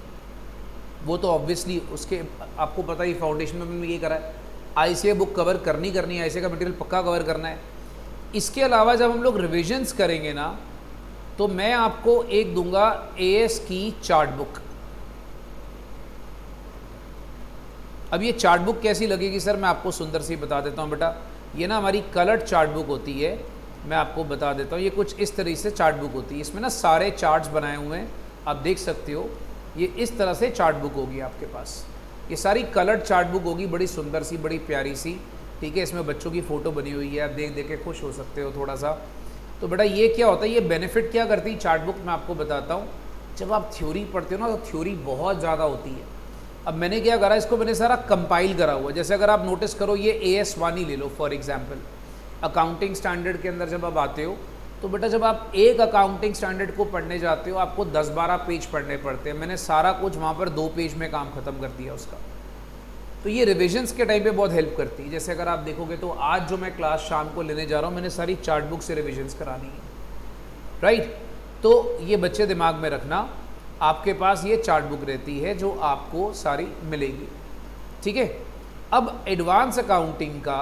वो तो ऑब्वियसली उसके आपको पता ही, फाउंडेशन में मैंने ये करा है, आईसीआई बुक कवर करनी है, आईसीआई का मटेरियल पक्का कवर करना है। इसके अलावा जब हम लोग रिविजन्स करेंगे ना, तो मैं आपको एक दूंगा एएस की चार्ट बुक। अब ये चार्ट बुक कैसी लगेगी सर, मैं आपको सुंदर सी बता देता हूँ बेटा। ये ना हमारी कलर्ड चार्ट बुक होती है, मैं आपको बता देता हूँ। ये कुछ इस तरीके से चार्ट बुक होती है, इसमें ना सारे चार्ट्स बनाए हुए हैं, आप देख सकते हो। ये इस तरह से चार्ट बुक होगी आपके पास, ये सारी कलर्ड चार्ट बुक होगी, बड़ी सुंदर सी, बड़ी प्यारी सी, ठीक है। इसमें बच्चों की फ़ोटो बनी हुई है, आप देख देख के खुश हो सकते हो थोड़ा सा। तो बेटा ये क्या होता है, ये बेनिफिट क्या करती है चार्ट बुक, मैं आपको बताता हूँ। जब आप थ्योरी पढ़ते हो ना, तो थ्योरी बहुत ज़्यादा होती है। अब मैंने क्या करा, इसको मैंने सारा कंपाइल करा हुआ। जैसे अगर आप नोटिस करो, ये AS1 ही ले लो फॉर एग्जाम्पल। अकाउंटिंग स्टैंडर्ड के अंदर जब आप आते हो, तो बेटा जब आप एक अकाउंटिंग स्टैंडर्ड को पढ़ने जाते हो, आपको 10-12 पेज पढ़ने पड़ते हैं। मैंने सारा कुछ वहाँ पर 2 पेज में काम ख़त्म कर दिया उसका। तो ये रिविजन्स के टाइम पे बहुत हेल्प करती है। जैसे अगर आप देखोगे तो आज जो मैं क्लास शाम को लेने जा रहा हूँ, मैंने सारी चार्ट बुक से रिविजन्स करानी है, राइट। तो ये बच्चे दिमाग में रखना, आपके पास ये चार्ट बुक रहती है जो आपको सारी मिलेगी, ठीक है। अब एडवांस अकाउंटिंग का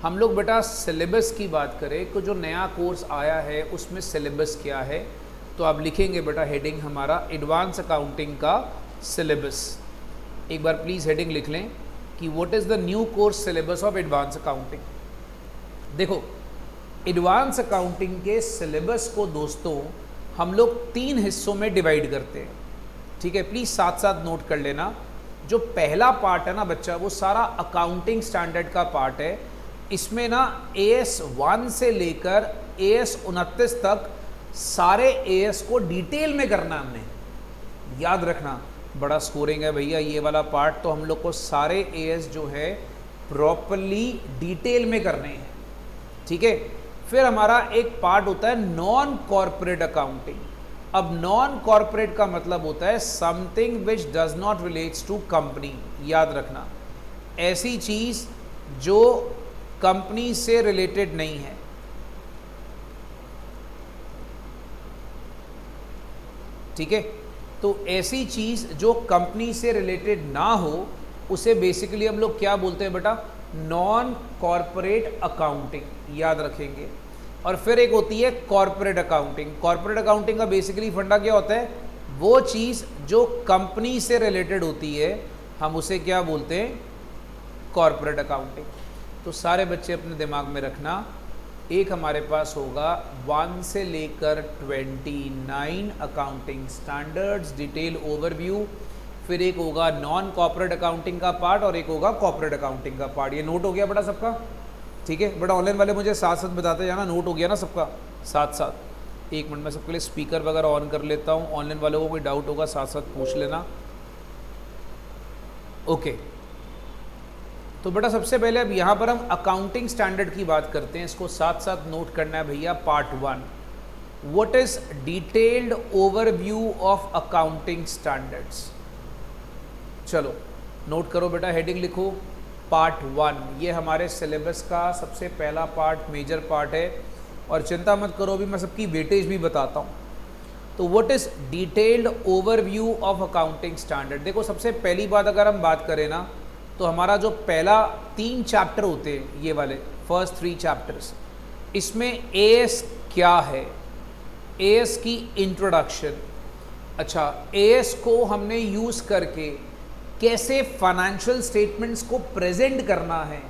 हम लोग बेटा सिलेबस की बात करें, तो जो नया कोर्स आया है उसमें सिलेबस क्या है, तो आप लिखेंगे बेटा हेडिंग हमारा एडवांस अकाउंटिंग का सिलेबस। एक बार प्लीज़ हेडिंग लिख लें कि what is the new course syllabus of advance accounting. देखो, एडवांस अकाउंटिंग के सिलेबस को दोस्तों हम लोग 3 हिस्सों में डिवाइड करते हैं, ठीक है। प्लीज़ साथ साथ नोट कर लेना। जो पहला पार्ट है ना बच्चा, वो सारा अकाउंटिंग स्टैंडर्ड का पार्ट है। इसमें ना AS1 से लेकर AS29 तक सारे AS को डिटेल में करना है हमने, याद रखना। बड़ा स्कोरिंग है भैया ये वाला पार्ट, तो हम लोग को सारे AS जो है प्रॉपरली डिटेल में करने हैं, ठीक है। फिर हमारा एक पार्ट होता है नॉन कॉर्पोरेट अकाउंटिंग। अब नॉन कॉर्पोरेट का मतलब होता है something which does not relates to company, याद रखना। ऐसी चीज़ जो कंपनी से रिलेटेड नहीं है, ठीक है। तो ऐसी चीज़ जो कंपनी से रिलेटेड ना हो, उसे बेसिकली हम लोग क्या बोलते हैं बेटा, नॉन कॉर्पोरेट अकाउंटिंग, याद रखेंगे। और फिर एक होती है कॉर्पोरेट अकाउंटिंग। कॉर्पोरेट अकाउंटिंग का बेसिकली फंडा क्या होता है, वो चीज़ जो कंपनी से रिलेटेड होती है, हम उसे क्या बोलते हैं, कॉर्पोरेट अकाउंटिंग। तो सारे बच्चे अपने दिमाग में रखना, एक हमारे पास होगा 1 से लेकर 29 अकाउंटिंग स्टैंडर्ड्स डिटेल ओवरव्यू। फिर एक होगा नॉन कॉर्पोरेट अकाउंटिंग का पार्ट और एक होगा कॉर्पोरेट अकाउंटिंग का पार्ट। ये नोट हो गया बेटा सबका, ठीक है। बेटा ऑनलाइन वाले मुझे साथ साथ बताते जाना, नोट हो गया ना सबका साथ साथ। 1 मिनट में सबके लिए स्पीकर वगैरह ऑन कर लेता हूँ, ऑनलाइन वालों को कोई डाउट होगा साथ साथ पूछ लेना, ओके। तो बेटा सबसे पहले अब यहाँ पर हम अकाउंटिंग स्टैंडर्ड की बात करते हैं, इसको साथ साथ नोट करना है भैया। Part 1, what is detailed overview of accounting standards. चलो नोट करो बेटा, हेडिंग लिखो पार्ट 1। ये हमारे सिलेबस का सबसे पहला पार्ट, मेजर पार्ट है, और चिंता मत करो, अभी मैं सबकी वेटेज भी बताता हूँ। तो what is detailed overview of accounting standard. देखो सबसे पहली बात अगर हम बात करें ना, तो हमारा जो पहला 3 चैप्टर होते हैं, ये वाले फर्स्ट 3 चैप्टर्स, इसमें एएस क्या है, एएस की इंट्रोडक्शन। अच्छा, एएस को हमने यूज़ करके कैसे फाइनेंशियल स्टेटमेंट्स को प्रेजेंट करना है,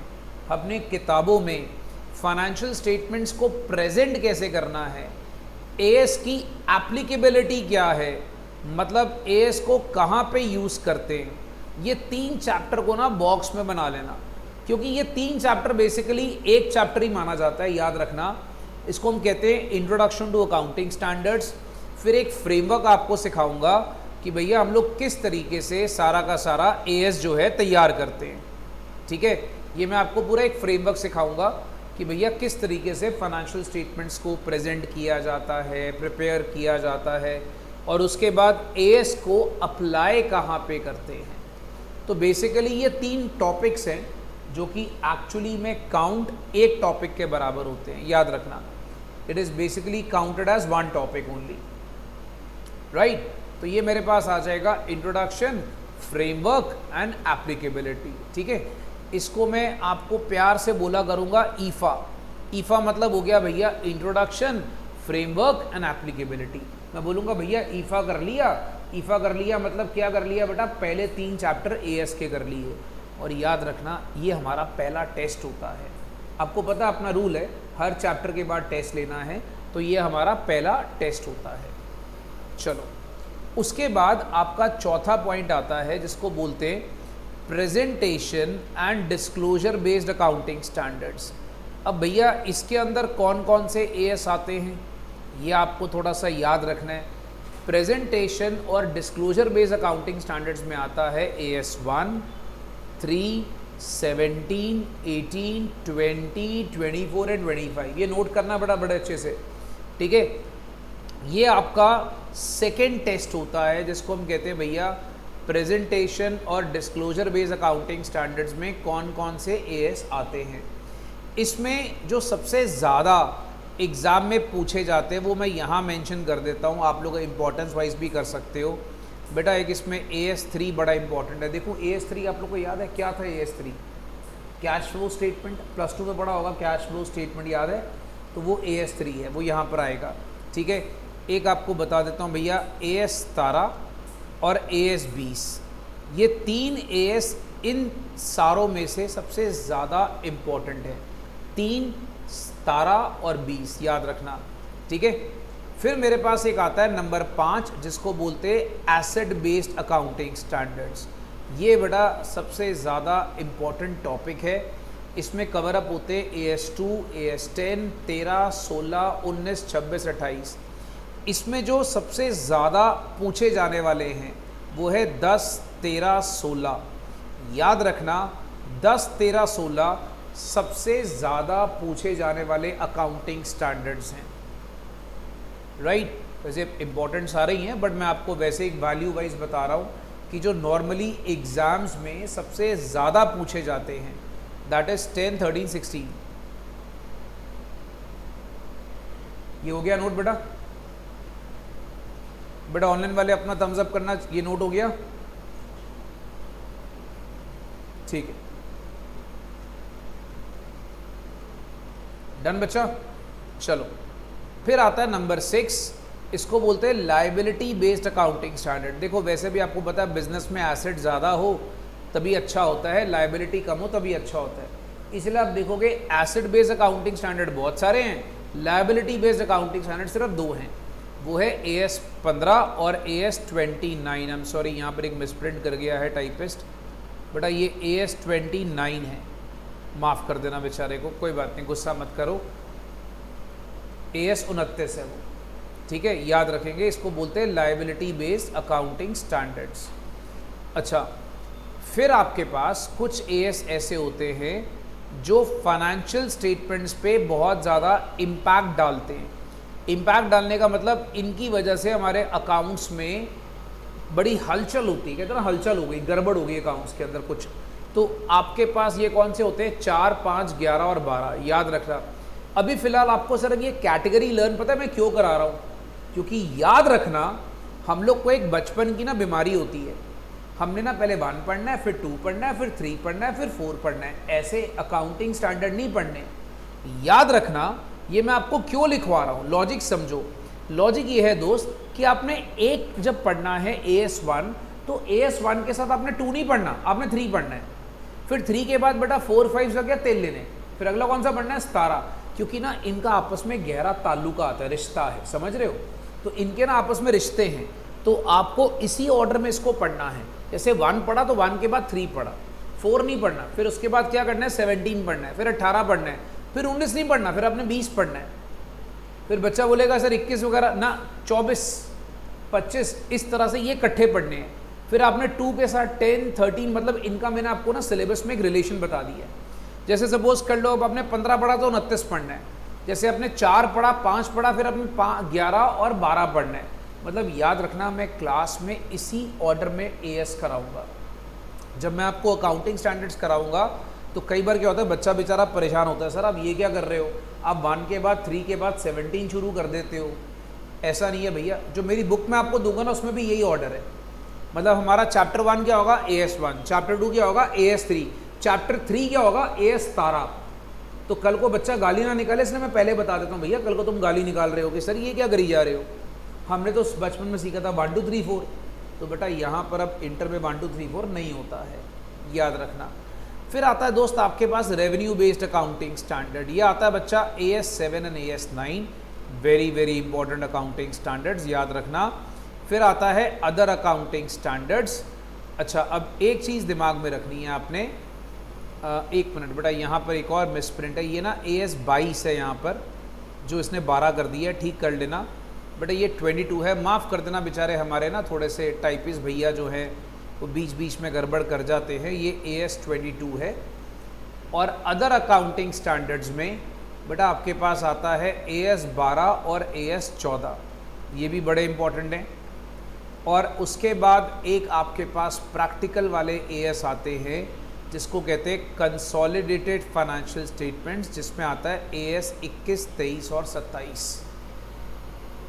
अपने किताबों में फाइनेंशियल स्टेटमेंट्स को प्रेजेंट कैसे करना है, एएस की एप्लीकेबिलिटी क्या है, मतलब एएस को कहाँ पे यूज़ करते हैं। ये 3 चैप्टर को ना बॉक्स में बना लेना, क्योंकि ये 3 चैप्टर बेसिकली एक चैप्टर ही माना जाता है, याद रखना। इसको हम कहते हैं इंट्रोडक्शन टू अकाउंटिंग स्टैंडर्ड्स। फिर एक फ्रेमवर्क आपको सिखाऊंगा कि भैया हम लोग किस तरीके से सारा का सारा एएस जो है तैयार करते हैं, ठीक है। ये मैं आपको पूरा एक फ्रेमवर्क सिखाऊंगा कि भैया किस तरीके से फाइनेंशियल स्टेटमेंट्स को प्रेजेंट किया जाता है, प्रिपेयर किया जाता है, और उसके बाद एएस को अप्लाई कहाँ पे करते हैं। तो बेसिकली ये 3 टॉपिक्स हैं जो कि एक्चुअली में काउंट एक टॉपिक के बराबर होते हैं, याद रखना। It is basically counted as 1 topic only, right. तो ये मेरे पास आ जाएगा इंट्रोडक्शन, फ्रेमवर्क एंड एप्लीकेबिलिटी, ठीक है। इसको मैं आपको प्यार से बोला करूँगा ईफा। ईफा मतलब हो गया भैया इंट्रोडक्शन, फ्रेमवर्क एंड एप्लीकेबिलिटी। मैं बोलूँगा भैया ईफा कर लिया। ईफा कर लिया मतलब क्या कर लिया बेटा, पहले 3 चैप्टर एएस के कर लिए। और याद रखना ये हमारा पहला टेस्ट होता है। आपको पता अपना रूल है, हर चैप्टर के बाद टेस्ट लेना है, तो ये हमारा पहला टेस्ट होता है। चलो, उसके बाद आपका चौथा पॉइंट आता है जिसको बोलते हैं presentation and disclosure based accounting standards. अब भैया इसके अंदर कौन कौन से एएस आते हैं, ये आपको थोड़ा सा याद रखना है। प्रेजेंटेशन और डिस्क्लोजर बेस्ड अकाउंटिंग स्टैंडर्ड्स में आता है एएस 1, 3, 17, 18, 20, 24 एंड 25। ये नोट करना बड़े अच्छे से, ठीक है। ये आपका सेकेंड टेस्ट होता है जिसको हम कहते हैं भैया प्रेजेंटेशन और डिस्क्लोजर बेस्ड अकाउंटिंग स्टैंडर्ड्स में कौन कौन से एएस आते हैं। इसमें जो सबसे ज़्यादा एग्ज़ाम में पूछे जाते हैं वो मैं यहाँ मेंशन कर देता हूँ, आप लोग इंपॉर्टेंस वाइज भी कर सकते हो बेटा। एक इसमें AS3 बड़ा इंपॉर्टेंट है। देखो AS3 आप लोग को याद है क्या था AS3? Cash flow statement, plus 2 में पढ़ा होगा, कैश फ्लो स्टेटमेंट याद है, तो वो AS3 है, वो यहाँ पर आएगा, ठीक है। एक आपको बता देता हूँ भैया AS17 और AS20, ये 3 AS इन सारों में से सबसे ज़्यादा इम्पोर्टेंट है। 3, 17 और 20 याद रखना, ठीक है। फिर मेरे पास एक आता है नंबर 5 जिसको बोलते हैं एसेट बेस्ड अकाउंटिंग स्टैंडर्ड्स। ये बड़ा सबसे ज़्यादा इम्पॉर्टेंट टॉपिक है। इसमें कवर अप होते हैं AS2, AS10, 13, 16, 19, 26, 28। इसमें जो सबसे ज़्यादा पूछे जाने वाले हैं वो है 10, 13, 16। याद रखना 10, 13, 16 सबसे ज़्यादा पूछे जाने वाले अकाउंटिंग स्टैंडर्ड्स हैं, राइट। वैसे इंपॉर्टेंट सारे ही हैं, बट मैं आपको वैसे एक वैल्यू वाइज बता रहा हूँ कि जो नॉर्मली एग्ज़ाम्स में सबसे ज़्यादा पूछे जाते हैं, दैट इज़ 10, 13, 16। ये हो गया नोट बेटा। बेटा ऑनलाइन वाले अपना थम्स अप करना, ये नोट हो गया, ठीक है, डन बच्चा। चलो फिर आता है नंबर 6, इसको बोलते हैं लायबिलिटी बेस्ड अकाउंटिंग स्टैंडर्ड। देखो वैसे भी आपको पता है बिजनेस में एसेट ज़्यादा हो तभी अच्छा होता है, लायबिलिटी कम हो तभी अच्छा होता है। इसलिए आप देखोगे एसेट बेस्ड अकाउंटिंग स्टैंडर्ड बहुत सारे हैं, लायबिलिटी बेस्ड अकाउंटिंग स्टैंडर्ड सिर्फ 2 हैं, वो है AS15 और AS29। आई एम सॉरी, यहाँ पर एक मिसप्रिंट कर गया है टाइपिस्ट, बेटा ये AS29 है, माफ़ कर देना बेचारे को, कोई बात नहीं, गुस्सा मत करो। AS29 है वो, ठीक है, याद रखेंगे। इसको बोलते हैं लायबिलिटी बेस्ड अकाउंटिंग स्टैंडर्ड्स। अच्छा, फिर आपके पास कुछ एएस ऐसे होते हैं जो फाइनेंशियल स्टेटमेंट्स पे बहुत ज़्यादा इम्पैक्ट डालते हैं। इम्पैक्ट डालने का मतलब इनकी वजह से हमारे अकाउंट्स में बड़ी हलचल होती है, कहते हैं ना हलचल हो गई, गड़बड़ हो गई अकाउंट्स के अंदर कुछ। तो आपके पास ये कौन से होते हैं? 4, 5, 11 और 12, याद रखना। अभी फिलहाल आपको सर ये कैटेगरी लर्न पता है मैं क्यों करा रहा हूँ? क्योंकि याद रखना हम लोग को एक बचपन की ना बीमारी होती है, हमने ना पहले 1 पढ़ना है, फिर 2 पढ़ना है, फिर 3 पढ़ना है, फिर 4 पढ़ना है, ऐसे अकाउंटिंग स्टैंडर्ड नहीं पढ़ने। याद रखना ये मैं आपको क्यों लिखवा रहा हूँ, लॉजिक समझो। लॉजिक ये है दोस्त कि आपने एक जब पढ़ना है AS1 तो AS1 के साथ आपने 2 नहीं पढ़ना, आपने 3 पढ़ना है। फिर 3 के बाद बेटा 4, 5 का क्या तेल लेने, फिर अगला कौन सा पढ़ना है? 17। क्योंकि ना इनका आपस में गहरा ताल्लुक आता है, रिश्ता है, समझ रहे हो? तो इनके ना आपस में रिश्ते हैं, तो आपको इसी ऑर्डर में इसको पढ़ना है। जैसे 1 पढ़ा तो 1 के बाद 3 पढ़ा, 4 नहीं पढ़ना, फिर उसके बाद क्या करना है? 17 पढ़ना है, फिर 18 पढ़ना है, फिर 19 नहीं पढ़ना, फिर आपने 20 पढ़ना है। फिर बच्चा बोलेगा सर 21 वगैरह ना, 24, 25, इस तरह से ये इकट्ठे पढ़ने हैं। फिर आपने 2 के साथ 10, 13, मतलब इनका मैंने आपको ना सिलेबस में एक रिलेशन बता दिया है। जैसे सपोज कर लो अब आपने 15 पढ़ा तो 29 पढ़ना है, जैसे आपने 4 पढ़ा, 5 पढ़ा, फिर आपने 11 और 12 पढ़ना है। मतलब याद रखना मैं क्लास में इसी ऑर्डर में AS कराऊंगा। जब मैं आपको अकाउंटिंग स्टैंडर्ड्स कराऊंगा तो कई बार क्या होता है, बच्चा बेचारा परेशान होता है, सर आप ये क्या कर रहे हो, आप 1 के बाद 3 के बाद 17 शुरू कर देते हो। ऐसा नहीं है भैया, जो मेरी बुक में आपको दूंगा ना उसमें भी यही ऑर्डर है। मतलब हमारा चैप्टर 1 क्या होगा? AS1, चैप्टर 2 क्या होगा? AS3, चैप्टर 3 क्या होगा? AS17। तो कल को बच्चा गाली ना निकाले, इसलिए मैं पहले बता देता हूँ भैया कल को तुम गाली निकाल रहे हो कि सर ये क्या करी जा रहे हो, हमने तो बचपन में सीखा था 1 2 3 4। तो बेटा यहाँ पर अब इंटर में 1 2 3 4 नहीं होता है, याद रखना। फिर आता है दोस्त आपके पास रेवेन्यू बेस्ड अकाउंटिंग स्टैंडर्ड, ये आता है बच्चा AS7 and AS9, very very important accounting standards, याद रखना। फिर आता है अदर अकाउंटिंग स्टैंडर्ड्स। अच्छा अब एक चीज़ दिमाग में रखनी है आपने, 1 मिनट बेटा, यहाँ पर एक और मिस प्रिंट है, ये ना AS22 है यहाँ पर, जो इसने 12 कर दिया है, ठीक कर लेना बेटा, ये 22 है, माफ़ कर देना बेचारे हमारे ना थोड़े से टाइपिस्ट भैया जो हैं वो बीच बीच में गड़बड़ कर जाते हैं, ये AS22 है। और अदर अकाउंटिंग स्टैंडर्ड्स में बेटा आपके पास आता है AS12 और AS14, ये भी बड़े इंपॉर्टेंट हैं। और उसके बाद एक आपके पास प्रैक्टिकल वाले AS आते हैं जिसको कहते हैं कंसोलिडेटेड फाइनेंशियल स्टेटमेंट्स, जिसमें आता है AS 21, 23 और 27।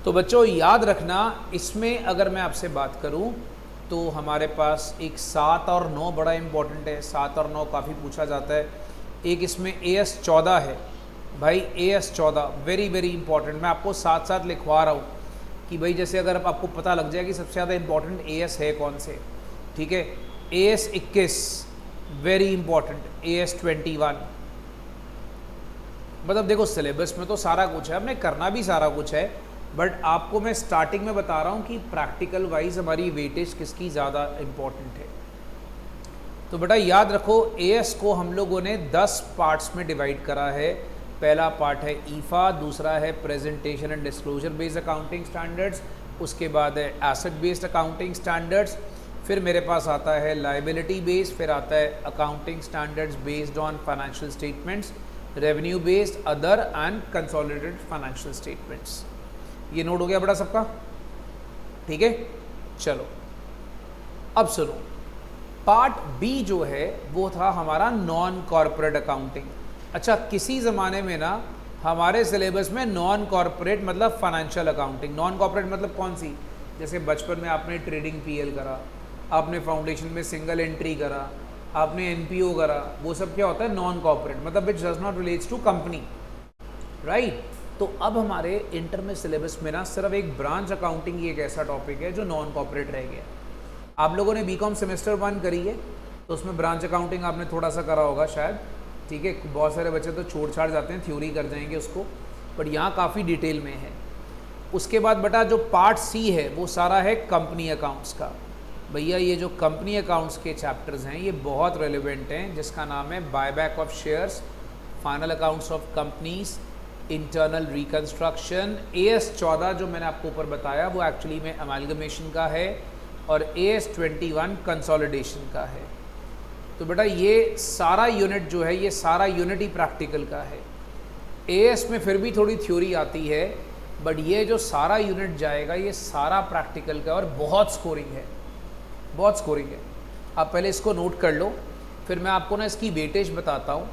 तो बच्चों याद रखना, इसमें अगर मैं आपसे बात करूं तो हमारे पास एक 7 और 9 बड़ा इंपॉर्टेंट है, 7 और 9 काफ़ी पूछा जाता है। एक इसमें AS14 है भाई, AS14 वेरी वेरी इंपॉर्टेंट, मैं आपको साथ साथ लिखवा रहा हूँ कि भाई जैसे अगर आपको पता लग जाए कि सबसे ज़्यादा इंपॉर्टेंट AS है कौन से, ठीक है। AS 21 वेरी इंपॉर्टेंट, AS 21, मतलब देखो सिलेबस में तो सारा कुछ है, हमने करना भी सारा कुछ है, बट आपको मैं स्टार्टिंग में बता रहा हूँ कि प्रैक्टिकल वाइज हमारी वेटेज किसकी ज़्यादा इम्पॉर्टेंट है। तो बेटा याद रखो AS को हम लोगों ने 10 पार्ट्स में डिवाइड करा है। पहला पार्ट है ईफा, दूसरा है presentation and disclosure based accounting standards, उसके बाद है एसेट बेस्ड अकाउंटिंग स्टैंडर्ड्स, फिर मेरे पास आता है लायबिलिटी बेस्ड, फिर आता है accounting standards based on financial statements, revenue based, other and consolidated financial statements. ये नोट हो गया बेटा सबका, ठीक है। चलो अब सुनो, पार्ट बी जो है वो था हमारा नॉन कॉर्पोरेट अकाउंटिंग। अच्छा किसी ज़माने में ना हमारे सिलेबस में नॉन कॉर्पोरेट मतलब फाइनेंशियल अकाउंटिंग, नॉन कॉर्पोरेट मतलब कौन सी, जैसे बचपन में आपने ट्रेडिंग PL करा, आपने फाउंडेशन में सिंगल एंट्री करा, आपने NPO करा, वो सब क्या होता है नॉन कॉर्पोरेट, मतलब which does not relates to company, right. तो अब हमारे इंटर में सिलेबस में ना सिर्फ एक ब्रांच अकाउंटिंग ही एक ऐसा टॉपिक है जो नॉन कॉर्पोरेट रह गया। आप लोगों ने BCom सेमेस्टर 1 करी है तो उसमें ब्रांच अकाउंटिंग आपने थोड़ा सा करा होगा शायद, ठीक है। बहुत सारे बच्चे तो छोड़ छाड़ जाते हैं, थ्योरी कर जाएंगे उसको, बट यहाँ काफ़ी डिटेल में है। उसके बाद बेटा जो पार्ट C है वो सारा है कंपनी अकाउंट्स का। भैया ये जो कंपनी अकाउंट्स के चैप्टर्स हैं ये बहुत रेलिवेंट हैं, जिसका नाम है buyback of shares, final accounts of companies, internal reconstruction. AS14 जो मैंने आपको ऊपर बताया वो एक्चुअली में अमालगमेशन का है, और AS21 कंसोलिडेशन का है। तो बेटा ये सारा यूनिट जो है, ये सारा यूनिट ही प्रैक्टिकल का है। एएस में फिर भी थोड़ी थ्योरी आती है, बट ये जो सारा यूनिट जाएगा ये सारा प्रैक्टिकल का, और बहुत स्कोरिंग है, बहुत स्कोरिंग है। आप पहले इसको नोट कर लो, फिर मैं आपको ना इसकी वेटेज बताता हूँ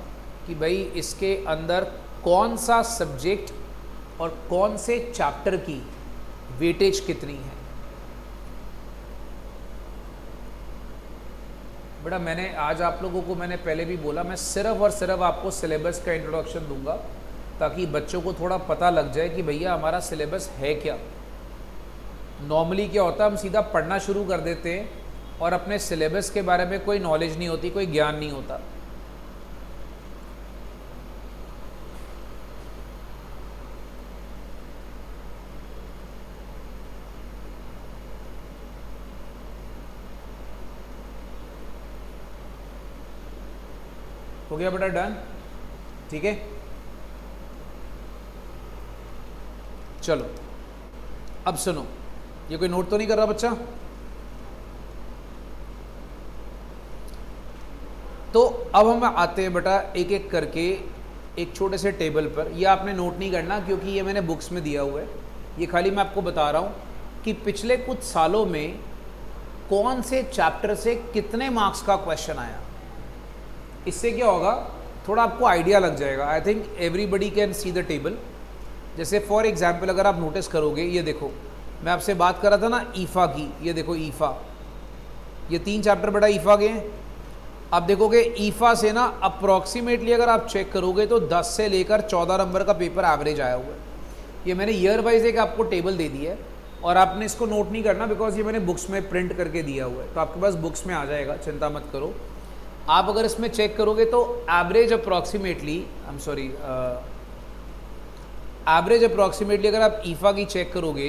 कि भाई इसके अंदर कौन सा सब्जेक्ट और कौन से चैप्टर की वेटेज कितनी है। बेटा मैंने आज आप लोगों को, मैंने पहले भी बोला, मैं सिर्फ और सिर्फ आपको सिलेबस का इंट्रोडक्शन दूंगा ताकि बच्चों को थोड़ा पता लग जाए कि भैया हमारा सिलेबस है क्या। नॉर्मली क्या होता है, हम सीधा पढ़ना शुरू कर देते हैं और अपने सिलेबस के बारे में कोई नॉलेज नहीं होती, कोई ज्ञान नहीं होता। हो गया बेटा, डन, ठीक है। चलो अब सुनो, ये कोई नोट तो नहीं कर रहा बच्चा? तो अब हम आते हैं बेटा एक एक करके एक छोटे से टेबल पर। ये आपने नोट नहीं करना क्योंकि ये मैंने बुक्स में दिया हुआ है, ये खाली मैं आपको बता रहा हूँ कि पिछले कुछ सालों में कौन से चैप्टर से कितने मार्क्स का क्वेश्चन आया। इससे क्या होगा, थोड़ा आपको आइडिया लग जाएगा। I think everybody can see the table. जैसे फॉर एग्जाम्पल अगर आप नोटिस करोगे, ये देखो मैं आपसे बात कर रहा था ना ईफा की, ये देखो ईफा, ये 3 चैप्टर बेटा ईफा के हैं। अब देखोगे ईफा से ना अप्रॉक्सीमेटली अगर आप चेक करोगे तो 10 से लेकर 14 नंबर का पेपर एवरेज आया हुआ है। ये मैंने ईयर वाइज एक आपको टेबल दे दी है और आपने इसको नोट नहीं करना बिकॉज ये मैंने बुक्स में प्रिंट करके दिया हुआ है, तो आपके पास बुक्स में आ जाएगा, चिंता मत करो। आप अगर इसमें चेक करोगे तो average approximately, I am sorry, average approximately अगर आप ईफा की चेक करोगे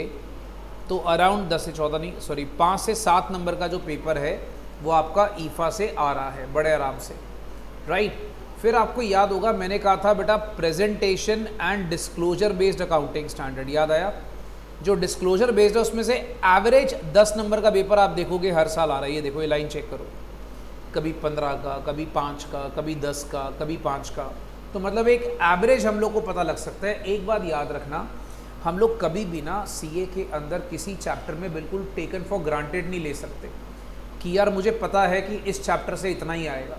तो अराउंड 10 से 14 नहीं सॉरी 5 से 7 नंबर का जो पेपर है वो आपका ईफा से आ रहा है बड़े आराम से, राइट। फिर आपको याद होगा मैंने कहा था बेटा presentation and disclosure based accounting standard, याद आया? जो डिस्क्लोजर बेस्ड है उसमें से एवरेज 10 नंबर का पेपर आप देखोगे हर साल आ रहा है। ये देखो ये लाइन चेक करो, कभी 15 का, कभी 5 का, कभी 10 का, कभी 5 का। तो मतलब एक एवरेज हम लोग को पता लग सकता है। एक बात याद रखना, हम लोग कभी भी ना सीए के अंदर किसी चैप्टर में बिल्कुल टेकन फॉर ग्रांटेड नहीं ले सकते कि यार मुझे पता है कि इस चैप्टर से इतना ही आएगा।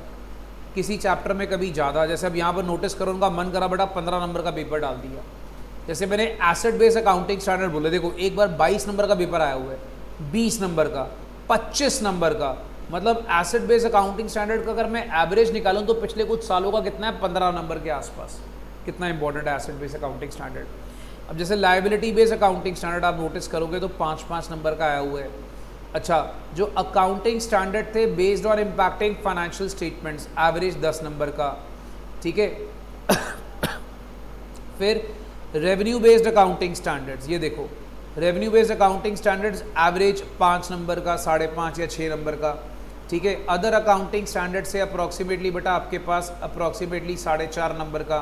किसी चैप्टर में कभी ज़्यादा, जैसे अब यहाँ पर नोटिस करो, उनका मन करा बेटा 15 नंबर का पेपर डाल दिया। जैसे मैंने एसेट बेस्ड अकाउंटिंग स्टैंडर्ड बोले, देखो एक बार 22 नंबर का पेपर आया हुआ है, 20 नंबर का, 25 नंबर का। मतलब एसेट बेस्ड अकाउंटिंग स्टैंडर्ड का अगर मैं एवरेज निकालूं तो पिछले कुछ सालों का कितना है, 15 नंबर के आसपास। कितना इंपॉर्टेंट है एसेट बेस्ड अकाउंटिंग स्टैंडर्ड। अब जैसे लायबिलिटी बेस्ड अकाउंटिंग स्टैंडर्ड आप नोटिस करोगे तो 5-5 नंबर का आया हुआ है। अच्छा, जो अकाउंटिंग स्टैंडर्ड थे based on impacting financial statements, average 10 number का, ठीक है। फिर रेवेन्यू बेस्ड अकाउंटिंग स्टैंडर्ड्स, ये देखो revenue based accounting standards average 5 number का, 5.5 या 6 नंबर का, ठीक है। अदर अकाउंटिंग स्टैंडर्ड से अप्रॉक्सीमेटली बेटा आपके पास अप्रॉक्सीमेटली 4.5 नंबर का।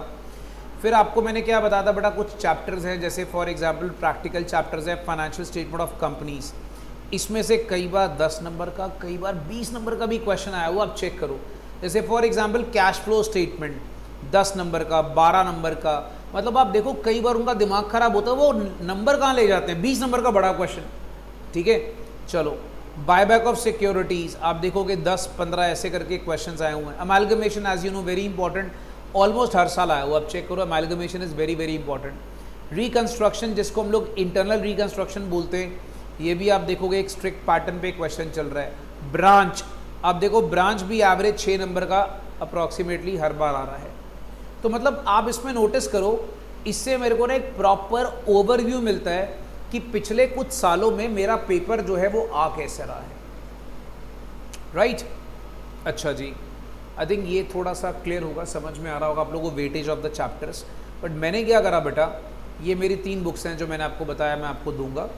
फिर आपको मैंने क्या बताया था बेटा, कुछ चैप्टर्स हैं जैसे फॉर एग्जांपल प्रैक्टिकल चैप्टर्स है फाइनेंशियल स्टेटमेंट ऑफ कंपनीज, इसमें से कई बार 10 नंबर का, कई बार 20 नंबर का भी क्वेश्चन आया हुआ, आप चेक करो। जैसे for example cash flow statement 10 number का, 12 नंबर का। मतलब आप देखो कई बार उनका दिमाग खराब होता है, वो नंबर कहाँ ले जाते हैं, 20 नंबर का बड़ा क्वेश्चन, ठीक है। चलो, बायबैक ऑफ सिक्योरिटीज आप देखोगे 10-15 ऐसे करके क्वेश्चंस आए हुए हैं। Amalgamation as you know very important, almost हर साल आया हुआ, आप चेक करो, amalgamation is very very important. Reconstruction जिसको हम लोग इंटरनल रिकंस्ट्रक्शन बोलते हैं, ये भी आप देखोगे एक स्ट्रिक्ट पैटर्न पे क्वेश्चन चल रहा है। ब्रांच, आप देखो ब्रांच भी एवरेज 6 नंबर का अप्रॉक्सीमेटली हर बार आ रहा है। तो मतलब आप इसमें नोटिस करो, इससे मेरे को ना एक प्रॉपर ओवरव्यू मिलता है कि पिछले कुछ सालों में मेरा पेपर जो है वो आ कैसे रहा है, राइट। अच्छा जी, आई थिंक ये थोड़ा सा क्लियर होगा, समझ में आ रहा होगा आप लोगों को weightage of the chapters. But मैंने क्या करा बेटा, ये मेरी 3 बुक्स हैं जो मैंने आपको बताया मैं आपको दूंगा।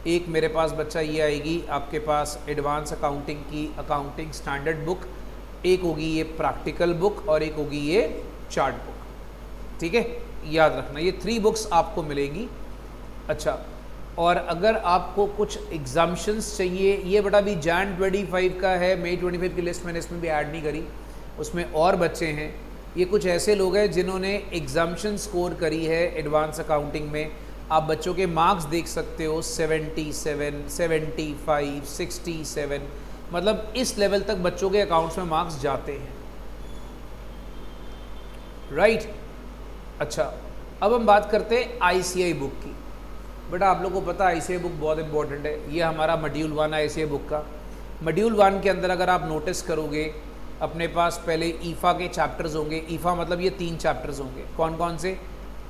एक मेरे पास बच्चा ये आएगी आपके पास एडवांस अकाउंटिंग की अकाउंटिंग स्टैंडर्ड बुक, एक होगी ये प्रैक्टिकल बुक और एक होगी ये चार्ट बुक, ठीक है। याद रखना ये 3 बुक्स आपको मिलेंगी। अच्छा, और अगर आपको कुछ एग्जाम्शंस चाहिए, ये बेटा भी जैन 25 का है, मई 25 की लिस्ट मैंने इसमें भी ऐड नहीं करी। उसमें और बच्चे हैं। ये कुछ ऐसे लोग हैं जिन्होंने एग्जाम्शन स्कोर करी है एडवांस अकाउंटिंग में। आप बच्चों के मार्क्स देख सकते हो 77, 75, 67, मतलब इस लेवल तक बच्चों के अकाउंट्स में मार्क्स जाते हैं, राइट। अच्छा, अब हम बात करते हैं ICAI बुक की। बेटा आप लोगों को पता है ICAI बुक बहुत इंपॉर्टेंट है। ये हमारा मॉड्यूल 1 है ICAI बुक का। मॉड्यूल 1 के अंदर अगर आप नोटिस करोगे अपने पास पहले ईफा के चैप्टर्स होंगे। ईफा मतलब ये 3 चैप्टर्स होंगे। कौन कौन से?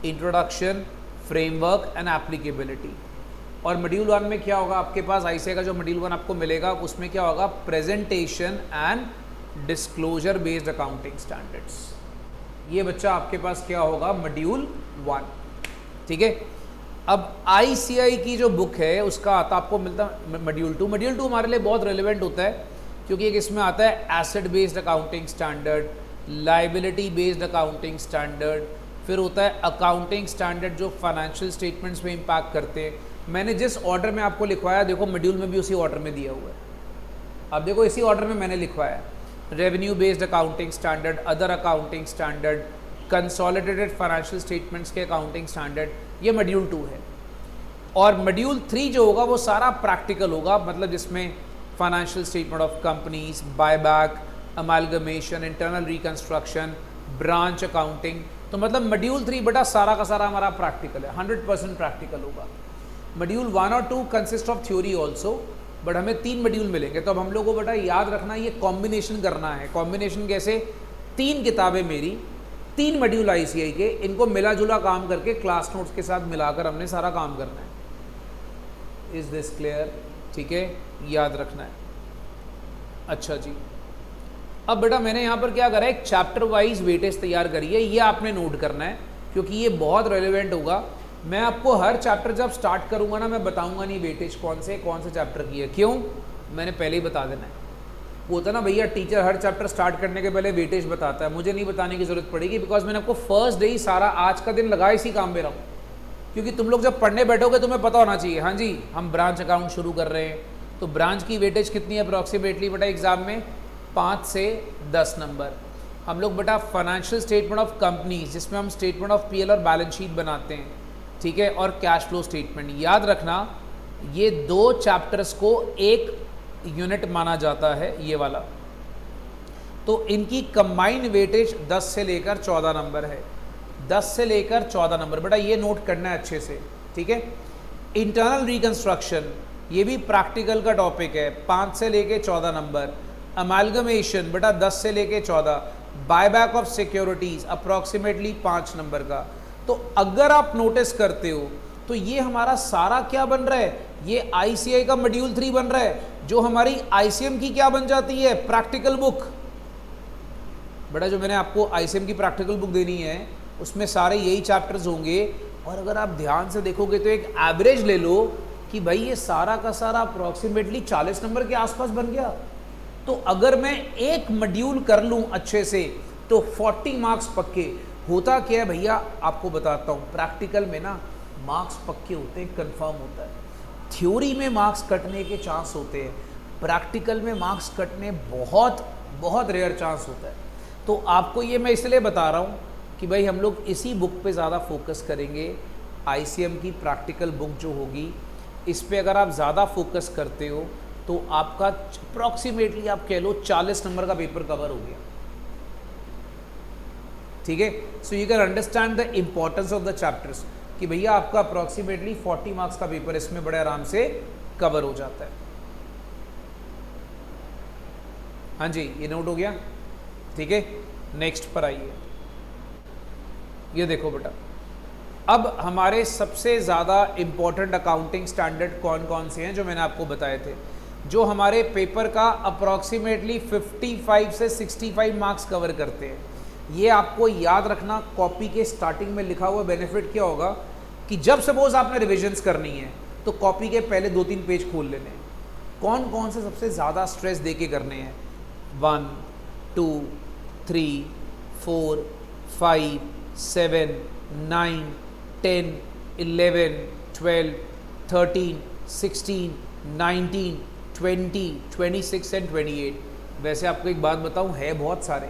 Introduction, framework and applicability. और मॉड्यूल 1 में क्या होगा आपके पास? ICAI का जो मॉड्यूल 1 आपको मिलेगा उसमें क्या होगा? Presentation and disclosure based accounting standards. ये बच्चा आपके पास क्या होगा? मॉड्यूल 1, ठीक है। अब ICAI की जो बुक है उसका आता आपको मिलता मॉड्यूल 2। मॉड्यूल 2 हमारे लिए बहुत रेलिवेंट होता है क्योंकि एक इसमें आता है asset based accounting standard, liability based accounting standard, फिर होता है अकाउंटिंग स्टैंडर्ड जो फाइनेंशियल स्टेटमेंट्स में इम्पैक्ट करते हैं। मैंने जिस ऑर्डर में आपको लिखवाया देखो मॉड्यूल में भी उसी ऑर्डर में दिया हुआ है। अब देखो इसी ऑर्डर में मैंने लिखवाया revenue based accounting standard, other accounting standard, consolidated financial statements के अकाउंटिंग स्टैंडर्ड, ये मॉड्यूल 2 है। और मॉड्यूल 3 जो होगा वो सारा प्रैक्टिकल होगा, मतलब जिसमें financial statement of companies, buyback, amalgamation, internal reconstruction, branch accounting. तो मतलब मॉड्यूल 3 बेटा सारा का सारा हमारा प्रैक्टिकल है, 100% प्रैक्टिकल होगा। मॉड्यूल 1 और 2 consist of theory also, but हमें 3 मॉड्यूल मिलेंगे। तो अब हम लोग को बेटा याद रखना ये कॉम्बिनेशन करना है। कॉम्बिनेशन कैसे? 3 किताबें मेरी, 3 मॉड्यूल ICAI के, इनको मिला जुला काम करके क्लास नोट्स के साथ मिलाकर हमने सारा काम करना है। Is this clear? ठीक है, याद रखना है। अच्छा जी, अब बेटा मैंने यहाँ पर क्या करा है, एक चैप्टर वाइज वेटेज तैयार करी है, ये आपने नोट करना है क्योंकि ये बहुत रेलिवेंट होगा। मैं आपको हर चैप्टर जब स्टार्ट करूँगा ना, मैं बताऊँगा नहीं वेटेज कौन से चैप्टर की है। क्यों? मैंने पहले ही बता देना है। वो होता है ना भैया, टीचर हर चैप्टर स्टार्ट करने के पहले वेटेज बताता है, मुझे नहीं बताने की जरूरत पड़ेगी बिकॉज मैंने आपको फर्स्ट डे ही सारा आज का दिन लगा इसी काम में रहा हूँ। क्योंकि तुम लोग जब पढ़ने बैठोगे तुम्हें पता होना चाहिए, हाँ जी हम ब्रांच अकाउंट शुरू कर रहे हैं तो ब्रांच की वेटेज कितनी है अप्रॉक्सीमेटली बेटा एग्जाम में? 5 से 10 नंबर। हम लोग बेटा फाइनेंशियल स्टेटमेंट ऑफ कंपनीज जिसमें हम स्टेटमेंट ऑफ PL और बैलेंस शीट बनाते हैं, ठीक है, और कैश फ्लो स्टेटमेंट। याद रखना ये 2 चैप्टर्स को एक यूनिट माना जाता है, ये वाला। तो इनकी कंबाइंड वेटेज 10 से लेकर 14 नंबर है। 10 से लेकर 14 नंबर बेटा ये नोट करना है अच्छे से, ठीक है। इंटरनल रिकंस्ट्रक्शन ये भी प्रैक्टिकल का टॉपिक है, 5 से लेके 14 नंबर। अमालगमेशन बेटा 10 से लेके 14। Buyback of securities approximately 5 number का। तो अगर आप नोटिस करते हो तो ये हमारा सारा क्या बन रहा है, ये ICAI का मॉड्यूल 3 बन रहा है, जो हमारी ICM की क्या बन जाती है? Practical book. बेटा जो मैंने आपको ICM की प्रैक्टिकल बुक देनी है उसमें सारे यही चैप्टर्स होंगे। और अगर आप ध्यान से देखोगे तो एक एवरेज ले लो कि भाई ये सारा का सारा अप्रॉक्सीमेटली 40 नंबर के आसपास बन गया। तो अगर मैं एक मॉड्यूल कर लूँ अच्छे से तो 40 मार्क्स पक्के। होता क्या है भैया आपको बताता हूँ, प्रैक्टिकल में ना मार्क्स पक्के होते हैं, कंफर्म होता है। थ्योरी में मार्क्स कटने के चांस होते हैं, प्रैक्टिकल में मार्क्स कटने बहुत बहुत रेयर चांस होता है। तो आपको ये मैं इसलिए बता रहा हूँ कि भाई हम लोग इसी बुक पे ज़्यादा फोकस करेंगे। ICM की प्रैक्टिकल बुक जो होगी इस पे अगर आप ज़्यादा फोकस करते हो तो आपका अप्रॉक्सीमेटली आप कह लो 40 नंबर का पेपर कवर हो गया, ठीक है। So you can understand the importance of the chapters कि भैया आपका अप्रॉक्सीमेटली 40 मार्क्स का पेपर इसमें बड़े आराम से कवर हो जाता है। हाँ जी ये नोट हो गया, ठीक है। नेक्स्ट पर आइए, ये देखो बेटा अब हमारे सबसे ज़्यादा इम्पॉर्टेंट अकाउंटिंग स्टैंडर्ड कौन कौन से हैं जो मैंने आपको बताए थे, जो हमारे पेपर का अप्रॉक्सीमेटली 55 से 65 मार्क्स कवर करते हैं। ये आपको याद रखना, कॉपी के स्टार्टिंग में लिखा हुआ बेनिफिट क्या होगा कि जब सपोज आपने रिविजन्स करनी है तो कॉपी के पहले 2-3 पेज खोल लेने हैं, कौन कौन से सबसे ज़्यादा स्ट्रेस दे के करने हैं। 1, 2, 3, 4, 5, 7, 9, 10, 11, 12, 13, 16, 19, 20, 26 एंड 28। वैसे आपको एक बात बताऊं, है बहुत सारे,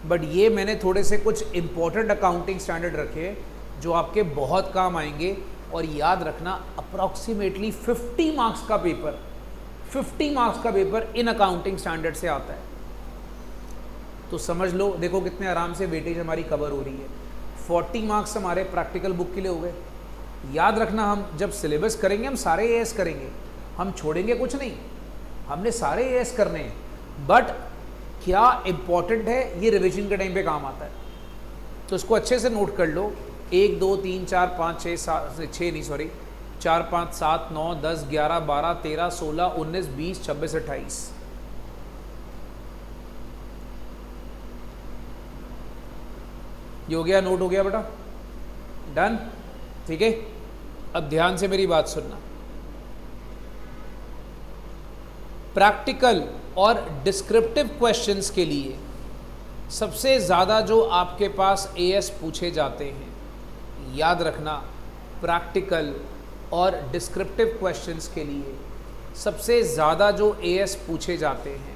बट ये मैंने थोड़े से कुछ इंपॉर्टेंट अकाउंटिंग स्टैंडर्ड रखे जो आपके बहुत काम आएंगे। और याद रखना अप्रॉक्सीमेटली 50 मार्क्स का पेपर, 50 मार्क्स का पेपर इन अकाउंटिंग स्टैंडर्ड से आता है। तो समझ लो, देखो कितने आराम से वेटेज हमारी कवर हो रही है। 40 मार्क्स हमारे प्रैक्टिकल बुक के लिए हो गए। याद रखना, हम जब सिलेबस करेंगे हम सारे एएस करेंगे, हम छोड़ेंगे कुछ नहीं, हमने सारे एएस करने हैं। बट क्या इंपॉर्टेंट है ये रिवीजन के टाइम पे काम आता है, तो इसको अच्छे से नोट कर लो। 1 2 3 4 5 6 7 6 नहीं सॉरी 4 5 7 9 10 11 12 13 16 19 20 26 28। ये हो गया, नोट हो गया बेटा, डन, ठीक है। अब ध्यान से मेरी बात सुनना। प्रैक्टिकल और डिस्क्रिप्टिव क्वेश्चंस के लिए सबसे ज़्यादा जो आपके पास एएस पूछे जाते हैं, याद रखना, प्रैक्टिकल और डिस्क्रिप्टिव क्वेश्चंस के लिए सबसे ज़्यादा जो एएस पूछे जाते हैं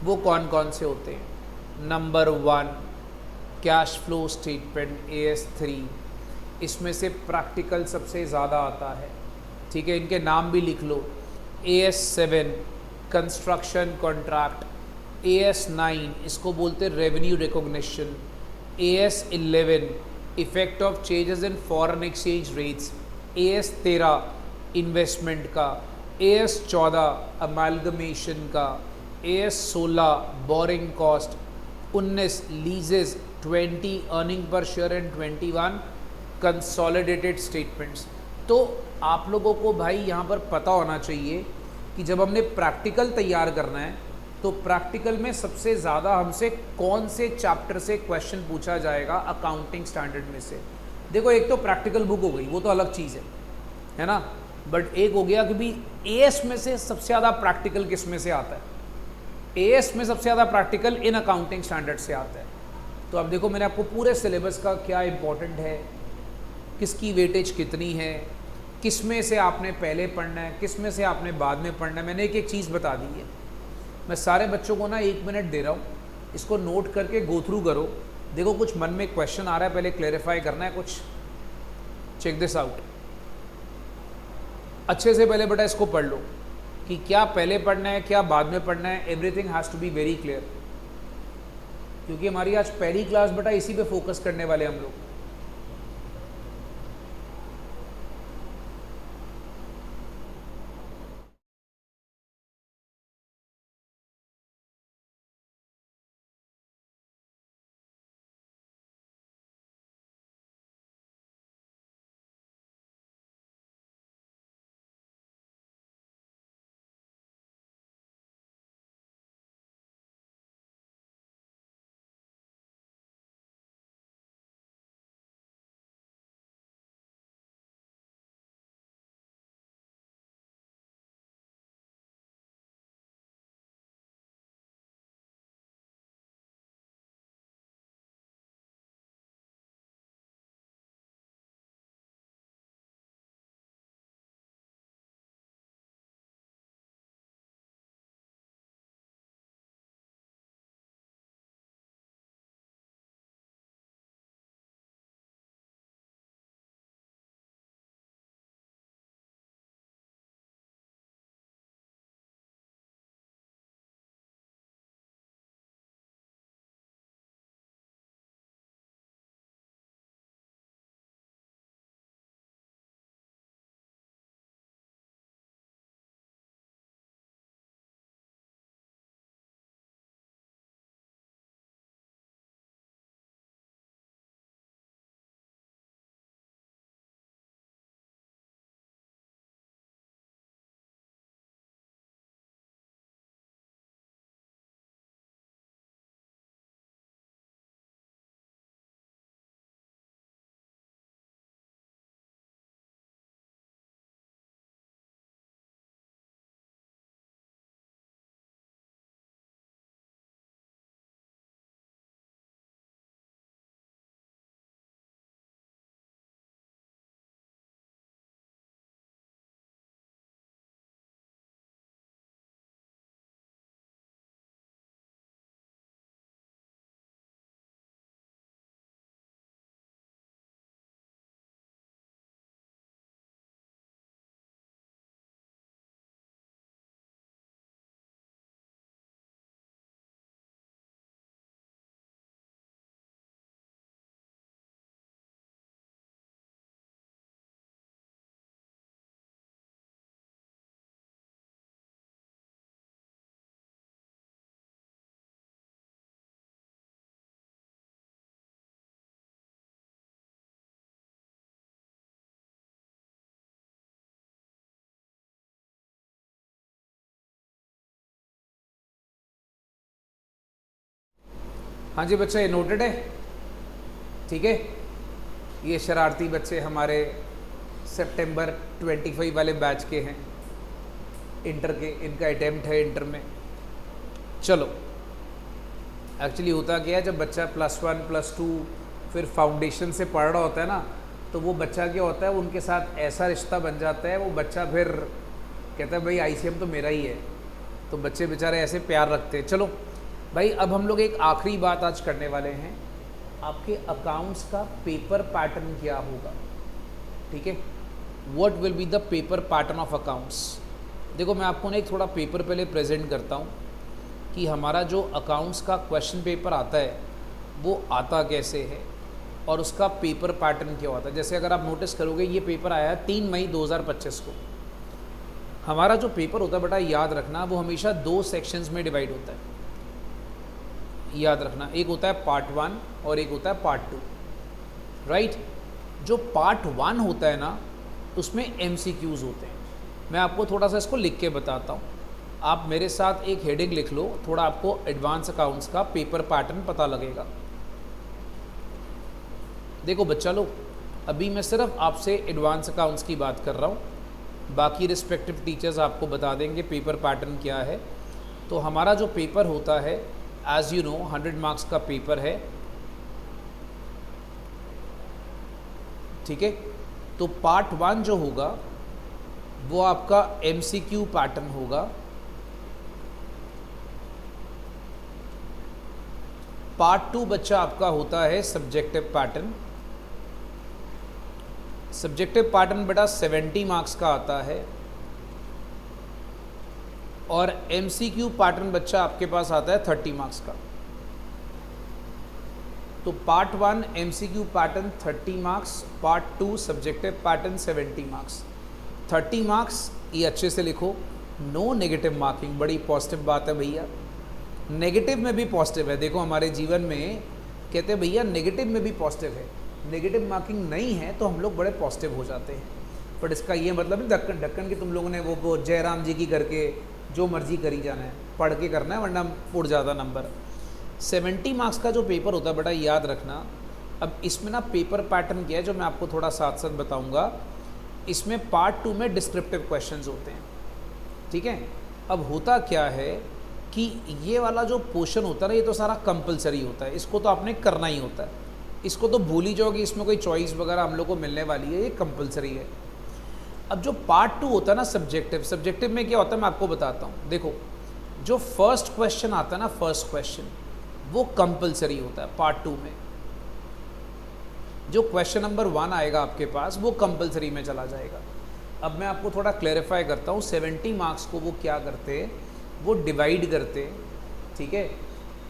वो कौन कौन से होते हैं। Number 1 cash flow statement AS3, इसमें से प्रैक्टिकल सबसे ज़्यादा आता है, ठीक है। इनके नाम भी लिख लो। AS7 कंस्ट्रक्शन कॉन्ट्रैक्ट, AS9 इसको बोलते revenue recognition, AS11 effect of changes in foreign exchange rates, AS13 investment का, AS14 अमालगमेशन का, AS16 borrowing cost, 19 लीजेस, 20 earning per share and 21 consolidated statements. तो आप लोगों को भाई यहाँ पर पता होना चाहिए कि जब हमने प्रैक्टिकल तैयार करना है तो प्रैक्टिकल में सबसे ज़्यादा हमसे कौन से चैप्टर से क्वेश्चन पूछा जाएगा अकाउंटिंग स्टैंडर्ड में से। देखो, एक तो प्रैक्टिकल बुक हो गई, वो तो अलग चीज़ है ना। बट एक हो गया कि भी एएस में से सबसे ज़्यादा प्रैक्टिकल किस में से आता है। एएस में सबसे ज़्यादा प्रैक्टिकल इन अकाउंटिंग स्टैंडर्ड से आता है। तो अब देखो, मैंने आपको पूरे सिलेबस का क्या इंपॉर्टेंट है, किसकी वेटेज कितनी है, किस में से आपने पहले पढ़ना है, किस में से आपने बाद में पढ़ना है, मैंने एक एक चीज़ बता दी है। मैं सारे बच्चों को ना 1 मिनट दे रहा हूँ, इसको नोट करके गो थ्रू करो। देखो, कुछ मन में क्वेश्चन आ रहा है, पहले क्लेरिफाई करना है कुछ। चेक दिस आउट, अच्छे से पहले बेटा इसको पढ़ लो कि क्या पहले पढ़ना है क्या बाद में पढ़ना है। Everything has to be very clear, क्योंकि हमारी आज पहली क्लास बेटा इसी पे फोकस करने वाले हम लोग। हाँ जी बच्चा, ये नोटेड है, ठीक है। ये शरारती बच्चे हमारे सितंबर 25 वाले बैच के हैं, इंटर के, इनका अटेम्प्ट है इंटर में। चलो, एक्चुअली होता क्या है, जब बच्चा +1 +2 फिर फाउंडेशन से पढ़ रहा होता है ना, तो वो बच्चा क्या होता है, उनके साथ ऐसा रिश्ता बन जाता है, वो बच्चा फिर कहता है भाई ICM तो मेरा ही है, तो बच्चे बेचारे ऐसे प्यार रखते हैं। चलो भाई, अब हम लोग एक आखिरी बात आज करने वाले हैं, आपके अकाउंट्स का पेपर पैटर्न क्या होगा, ठीक है। What will be the paper pattern of accounts. देखो, मैं आपको ना एक थोड़ा पेपर पहले प्रेजेंट करता हूँ कि हमारा जो अकाउंट्स का क्वेश्चन पेपर आता है वो आता कैसे है और उसका पेपर पैटर्न क्या होता है। जैसे अगर आप नोटिस करोगे, ये पेपर आया है 3 मई 2025 को। हमारा जो पेपर होता है बेटा, याद रखना, वो हमेशा 2 सेक्शंस में डिवाइड होता है, याद रखना। एक होता है पार्ट 1 और एक होता है पार्ट 2, राइट। जो पार्ट 1 होता है ना, उसमें MCQs होते हैं। मैं आपको थोड़ा सा इसको लिख के बताता हूँ, आप मेरे साथ एक हेडिंग लिख लो, थोड़ा आपको एडवांस अकाउंट्स का पेपर पैटर्न पता लगेगा। देखो बच्चा लोग, अभी मैं सिर्फ आपसे एडवांस अकाउंट्स की बात कर रहा हूँ, बाकी रिस्पेक्टिव टीचर्स आपको बता देंगे पेपर पैटर्न क्या है। तो हमारा जो पेपर होता है, एज यू नो, 100 मार्क्स का पेपर है, ठीक है। तो पार्ट 1 जो होगा वो आपका MCQ पैटर्न होगा। पार्ट 2 बच्चा आपका होता है सब्जेक्टिव पैटर्न। सब्जेक्टिव पैटर्न बेटा 70 मार्क्स का आता है, और MCQ पैटर्न बच्चा आपके पास आता है 30 मार्क्स का। तो part 1 MCQ pattern 30 marks, part 2 subjective pattern 70 marks. 30 marks ये अच्छे से लिखो, नो नेगेटिव मार्किंग। बड़ी पॉजिटिव बात है भैया, नेगेटिव में भी पॉजिटिव है। देखो, हमारे जीवन में कहते हैं भैया नेगेटिव में भी पॉजिटिव है, नेगेटिव मार्किंग नहीं है तो हम लोग बड़े पॉजिटिव हो जाते हैं। बट इसका ये मतलब नहीं ढक्कन ढक्कन कि तुम लोगों ने वो जयराम जी की करके जो मर्जी करी जाना है, पढ़ के करना है, वरना उड़ जाता नंबर। 70 मार्क्स का जो पेपर होता है बेटा, याद रखना। अब इसमें ना पेपर पैटर्न क्या है, जो मैं आपको थोड़ा साथ साथ बताऊंगा। इसमें पार्ट 2 में डिस्क्रिप्टिव क्वेश्चंस होते हैं, ठीक है। अब होता क्या है कि ये वाला जो पोर्शन होता है ना, ये तो सारा कंपलसरी होता है, इसको तो आपने करना ही होता है, इसको तो भूल ही जाओगे, इसमें कोई चॉइस वगैरह हम लोग को मिलने वाली है, ये कंपलसरी है। अब जो पार्ट 2 होता है ना सब्जेक्टिव, सब्जेक्टिव में क्या होता है मैं आपको बताता हूँ। देखो, जो फर्स्ट क्वेश्चन आता है ना, फर्स्ट क्वेश्चन वो कंपलसरी होता है पार्ट 2 में। जो क्वेश्चन नंबर 1 आएगा आपके पास, वो कंपलसरी में चला जाएगा। अब मैं आपको थोड़ा क्लैरिफाई करता हूँ। 70 मार्क्स को वो क्या करते हैं, वो डिवाइड करते हैं, ठीक है।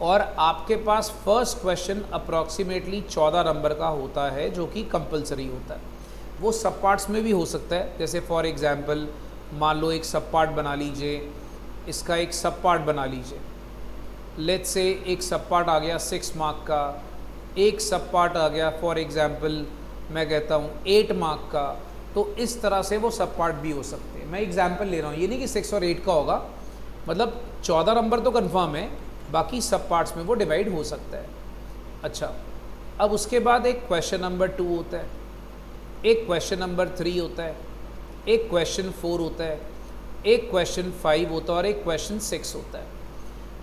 और आपके पास फर्स्ट क्वेश्चन अप्रॉक्सीमेटली 14 नंबर का होता है, जो कि कंपलसरी होता है। वो सब पार्ट्स में भी हो सकता है, जैसे फॉर एग्जांपल मान लो एक सब पार्ट बना लीजिए, इसका एक सब पार्ट बना लीजिए। लेट्स से एक सब पार्ट आ गया 6 मार्क का, एक सब पार्ट आ गया फॉर एग्जांपल मैं कहता हूँ 8 मार्क का। तो इस तरह से वो सब पार्ट भी हो सकते हैं। मैं एग्जांपल ले रहा हूँ, ये नहीं कि 6 और 8 का होगा, मतलब 14 नंबर तो कंफर्म है, बाकी सब पार्ट्स में वो डिवाइड हो सकता है। अच्छा, अब उसके बाद एक क्वेश्चन नंबर 2 होता है, एक क्वेश्चन नंबर 3 होता है, एक क्वेश्चन 4 होता है, एक क्वेश्चन 5 होता है और एक क्वेश्चन 6 होता है।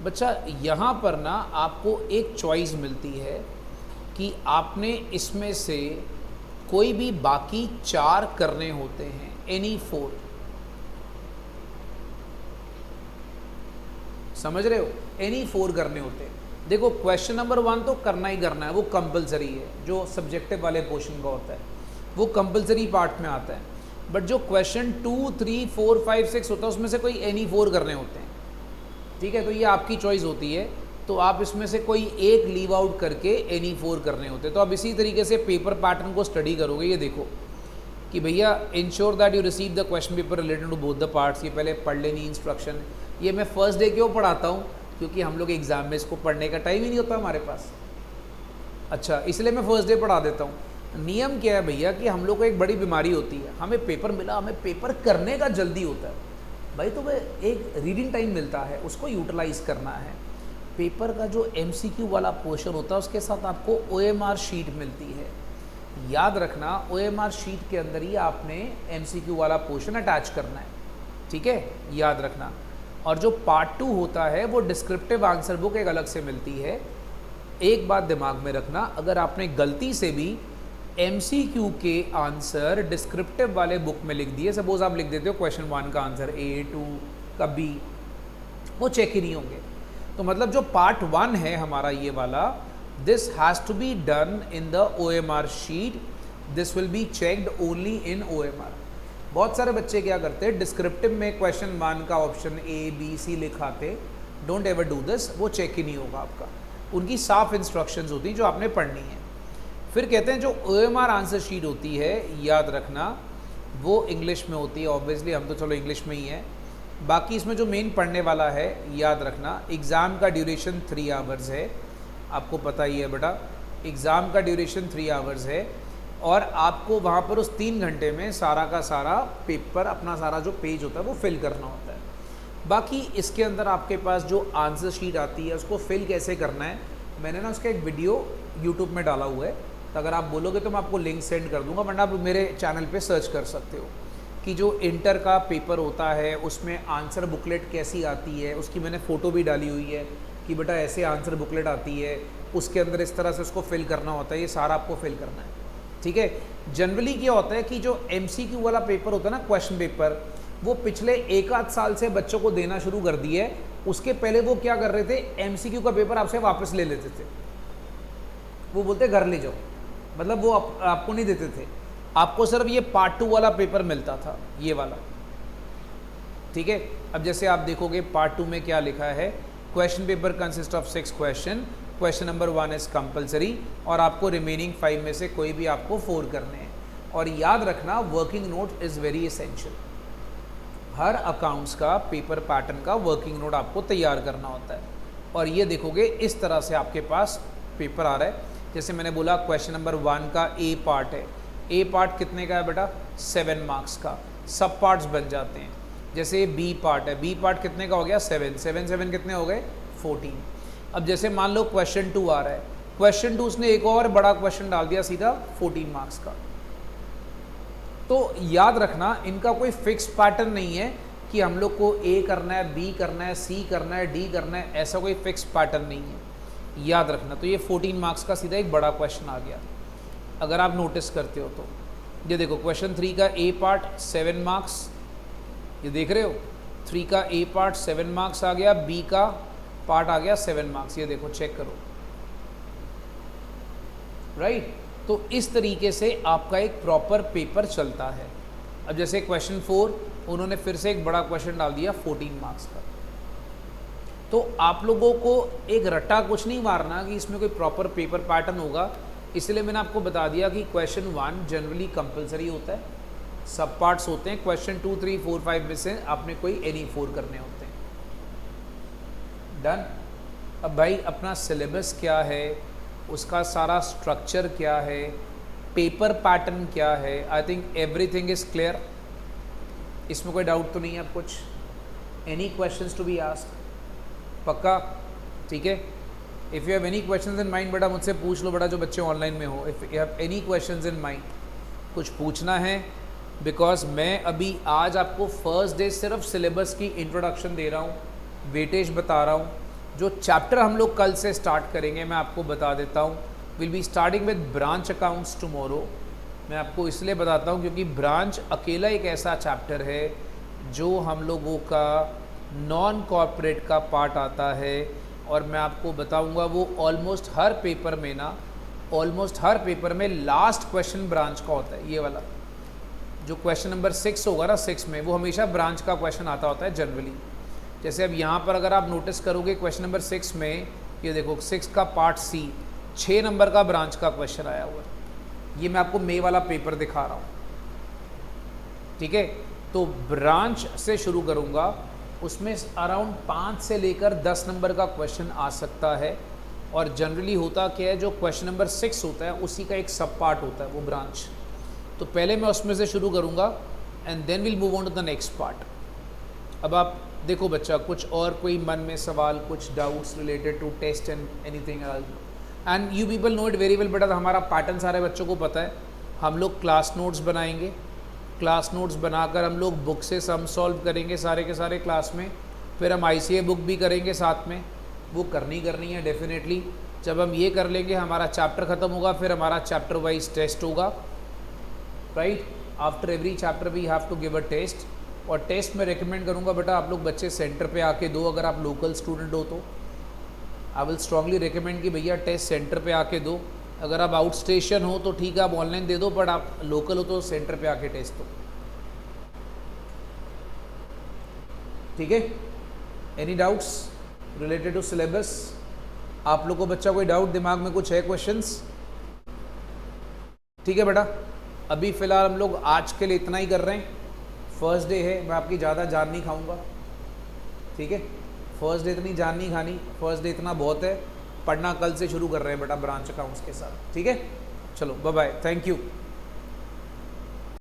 बच्चा, यहाँ पर ना आपको एक चॉइस मिलती है कि आपने इसमें से कोई भी बाकी 4 करने होते हैं, एनी 4। समझ रहे हो, एनी 4 करने होते हैं। देखो, क्वेश्चन नंबर 1 तो करना ही करना है, वो कंपलसरी है, जो सब्जेक्टिव वाले पोर्शन का होता है, वो कंपलसरी पार्ट में आता है। बट जो क्वेश्चन 2, 3, 4, 5, 6 होता है, उसमें से कोई एनी 4 करने होते हैं, ठीक है। तो ये आपकी चॉइस होती है, तो आप इसमें से कोई एक लीव आउट करके एनी 4 करने होते हैं। तो अब इसी तरीके से पेपर पैटर्न को स्टडी करोगे। ये देखो कि भैया ensure that you receive the question paper related to both the parts. ये पहले पढ़ लेनी इंस्ट्रक्शन। ये मैं फर्स्ट डे क्यों पढ़ाता हूँ, क्योंकि हम लोग एग्जाम में इसको पढ़ने का टाइम ही नहीं होता हमारे पास। अच्छा, इसलिए मैं फर्स्ट डे पढ़ा देता हूँ। नियम क्या है भैया कि हम लोग को एक बड़ी बीमारी होती है, हमें पेपर मिला, हमें पेपर करने का जल्दी होता है भाई। तो वह एक रीडिंग टाइम मिलता है, उसको यूटिलाइज करना है। पेपर का जो MCQ वाला पोर्शन होता है उसके साथ आपको OMR शीट मिलती है। याद रखना OMR शीट के अंदर ही आपने MCQ वाला पोर्शन अटैच करना है, ठीक है, याद रखना। और जो पार्ट 2 होता है वो डिस्क्रिप्टिव आंसर बुक एक अलग से मिलती है। एक बात दिमाग में रखना, अगर आपने गलती से भी MCQ के आंसर डिस्क्रिप्टिव वाले बुक में लिख दिए, सपोज आप लिख देते हो क्वेश्चन 1 का आंसर A, 2 का B, वो चेक ही नहीं होंगे। तो मतलब जो पार्ट 1 है हमारा ये वाला, this has to be done in the OMR sheet, this will be checked only in OMR। बहुत सारे बच्चे क्या करते हैं, डिस्क्रिप्टिव में क्वेश्चन 1 का ऑप्शन A, B, C लिखाते, डोंट एवर डू दिस, वो चेक ही नहीं होगा आपका। उनकी साफ इंस्ट्रक्शंस होती जो आपने पढ़नी है। फिर कहते हैं जो OMR आंसर शीट होती है, याद रखना वो इंग्लिश में होती है। ऑब्वियसली हम तो चलो इंग्लिश में ही है, बाकी इसमें जो मेन पढ़ने वाला है, याद रखना एग्ज़ाम का ड्यूरेशन 3 आवर्स है, आपको पता ही है बेटा, एग्ज़ाम का ड्यूरेशन 3 आवर्स है। और आपको वहाँ पर उस 3 घंटे में सारा का सारा पेपर, अपना सारा जो पेज होता है वो फिल करना होता है। बाकी इसके अंदर आपके पास जो आंसर शीट आती है उसको फिल कैसे करना है, मैंने ना उसका एक वीडियो यूट्यूब में डाला हुआ है, तो अगर आप बोलोगे तो मैं आपको लिंक सेंड कर दूंगा, वरना आप मेरे चैनल पे सर्च कर सकते हो कि जो इंटर का पेपर होता है उसमें आंसर बुकलेट कैसी आती है। उसकी मैंने फ़ोटो भी डाली हुई है कि बेटा ऐसे आंसर बुकलेट आती है, उसके अंदर इस तरह से उसको फिल करना होता है, ये सारा आपको फिल करना है, ठीक है। जनरली क्या होता है कि जो MCQ वाला पेपर होता है ना, क्वेश्चन पेपर, वो पिछले 1 आध साल से बच्चों को देना शुरू कर दिए है। उसके पहले वो क्या कर रहे थे, MCQ का पेपर आपसे वापस ले लेते थे, वो बोलते घर ले जाओ, मतलब वो आपको नहीं देते थे, आपको सिर्फ ये पार्ट 2 वाला पेपर मिलता था, ये वाला, ठीक है। अब जैसे आप देखोगे पार्ट 2 में क्या लिखा है, question paper consist of 6 question, question number 1 is compulsory, और आपको रिमेनिंग 5 में से कोई भी आपको 4 करने हैं। और याद रखना working note is very essential, her accounts का पेपर पैटर्न का वर्किंग नोट आपको तैयार करना होता है। और ये देखोगे इस तरह से आपके पास पेपर आ रहा है। जैसे मैंने बोला क्वेश्चन नंबर 1 का A पार्ट है, A पार्ट कितने का है बेटा, 7 मार्क्स का, सब पार्ट्स बन जाते हैं। जैसे B पार्ट है, B पार्ट कितने का हो गया, 7, 7 7 कितने हो गए, 14। अब जैसे मान लो क्वेश्चन 2 आ रहा है, क्वेश्चन 2 उसने एक और बड़ा क्वेश्चन डाल दिया सीधा 14 मार्क्स का। तो याद रखना इनका कोई फिक्स पैटर्न नहीं है कि हम लोग को A करना है, B करना है, C करना है, D करना है, ऐसा कोई फिक्स पैटर्न नहीं है, याद रखना। तो ये 14 मार्क्स का सीधा एक बड़ा क्वेश्चन आ गया, अगर आप नोटिस करते हो तो। ये देखो क्वेश्चन 3 का A पार्ट 7 मार्क्स, ये देख रहे हो, 3 का A पार्ट 7 मार्क्स आ गया, B का पार्ट आ गया 7 मार्क्स, ये देखो चेक करो, राइट। तो इस तरीके से आपका एक प्रॉपर पेपर चलता है। अब जैसे क्वेश्चन 4 उन्होंने फिर से एक बड़ा क्वेश्चन डाल दिया 14 मार्क्स का। तो आप लोगों को एक रट्टा कुछ नहीं मारना कि इसमें कोई प्रॉपर पेपर पैटर्न होगा, इसलिए मैंने आपको बता दिया कि क्वेश्चन 1 जनरली कंपलसरी होता है, सब पार्ट्स होते हैं, क्वेश्चन 2 3 4 5 में से आपने कोई एनी 4 करने होते हैं, डन। अब भाई अपना सिलेबस क्या है, उसका सारा स्ट्रक्चर क्या है, पेपर पैटर्न क्या है, I think everything is clear, इसमें कोई डाउट तो नहीं है। अब कुछ any questions to be asked, पक्का, ठीक है। If you have any questions in mind बेटा मुझसे पूछ लो, बेटा जो बच्चे ऑनलाइन में हो, if you have any questions in mind, कुछ पूछना है, बिकॉज मैं अभी आज आपको फर्स्ट डे सिर्फ सिलेबस की इंट्रोडक्शन दे रहा हूँ, वेटेज बता रहा हूँ। जो चैप्टर हम लोग कल से स्टार्ट करेंगे मैं आपको बता देता हूँ, will be starting with branch accounts tomorrow. मैं आपको इसलिए बताता हूँ क्योंकि ब्रांच अकेला एक ऐसा चैप्टर है जो हम लोगों का नॉन कॉर्पोरेट का पार्ट आता है, और मैं आपको बताऊँगा वो ऑलमोस्ट हर पेपर में ना, ऑलमोस्ट हर पेपर में लास्ट क्वेश्चन ब्रांच का होता है। ये वाला जो क्वेश्चन नंबर 6 होगा ना, 6 में वो हमेशा ब्रांच का क्वेश्चन आता होता है जनरली। जैसे अब यहाँ पर अगर आप नोटिस करोगे क्वेश्चन नंबर 6 में, ये देखो 6 का पार्ट C 6 नंबर का ब्रांच का क्वेश्चन आया हुआ है। ये मैं आपको मई वाला पेपर दिखा रहा हूँ, ठीक है। तो ब्रांच से शुरू करूँगा, उसमें अराउंड 5 से लेकर 10 नंबर का क्वेश्चन आ सकता है, और जनरली होता क्या है, जो क्वेश्चन नंबर 6 होता है उसी का एक सब पार्ट होता है वो ब्रांच। तो पहले मैं उसमें से शुरू करूँगा and then will move on to the next part. अब आप देखो बच्चा, कुछ और कोई मन में सवाल, कुछ doubts related to test and anything and you people know it very well बेटा। हमारा पैटर्न सारे बच्चों को पता है। हम लोग क्लास नोट्स बनाएंगे, क्लास नोट्स बनाकर हम लोग बुक से सम सॉल्व करेंगे सारे के सारे क्लास में। फिर हम ICA बुक भी करेंगे साथ में, वो करनी है डेफिनेटली। जब हम ये कर लेंगे हमारा चैप्टर ख़त्म होगा, फिर हमारा चैप्टर वाइज टेस्ट होगा, right. After every chapter we have to give a test. और टेस्ट में रिकमेंड करूँगा बेटा आप लोग बच्चे सेंटर पे आके दो, अगर आप लोकल स्टूडेंट हो तो। आई विल स्ट्रांगली रिकमेंड कि भैया टेस्ट सेंटर पे आके दो। अगर आप आउट स्टेशन हो तो ठीक है, आप ऑनलाइन दे दो, बट आप लोकल हो तो सेंटर पे आके टेस्ट दो, ठीक है। Any doubts related to syllabus? आप लोग को बच्चा कोई डाउट दिमाग में कुछ है, क्वेश्चंस? ठीक है बेटा, अभी फ़िलहाल हम लोग आज के लिए इतना ही कर रहे हैं। फर्स्ट डे है, मैं आपकी ज़्यादा जान नहीं खाऊंगा, ठीक है। फर्स्ट डे इतनी जान नहीं खानी, फर्स्ट डे इतना बहुत है। पढ़ना कल से शुरू कर रहे हैं बेटा ब्रांच अकाउंट्स के साथ, ठीक है। चलो बाय बाय, थैंक यू।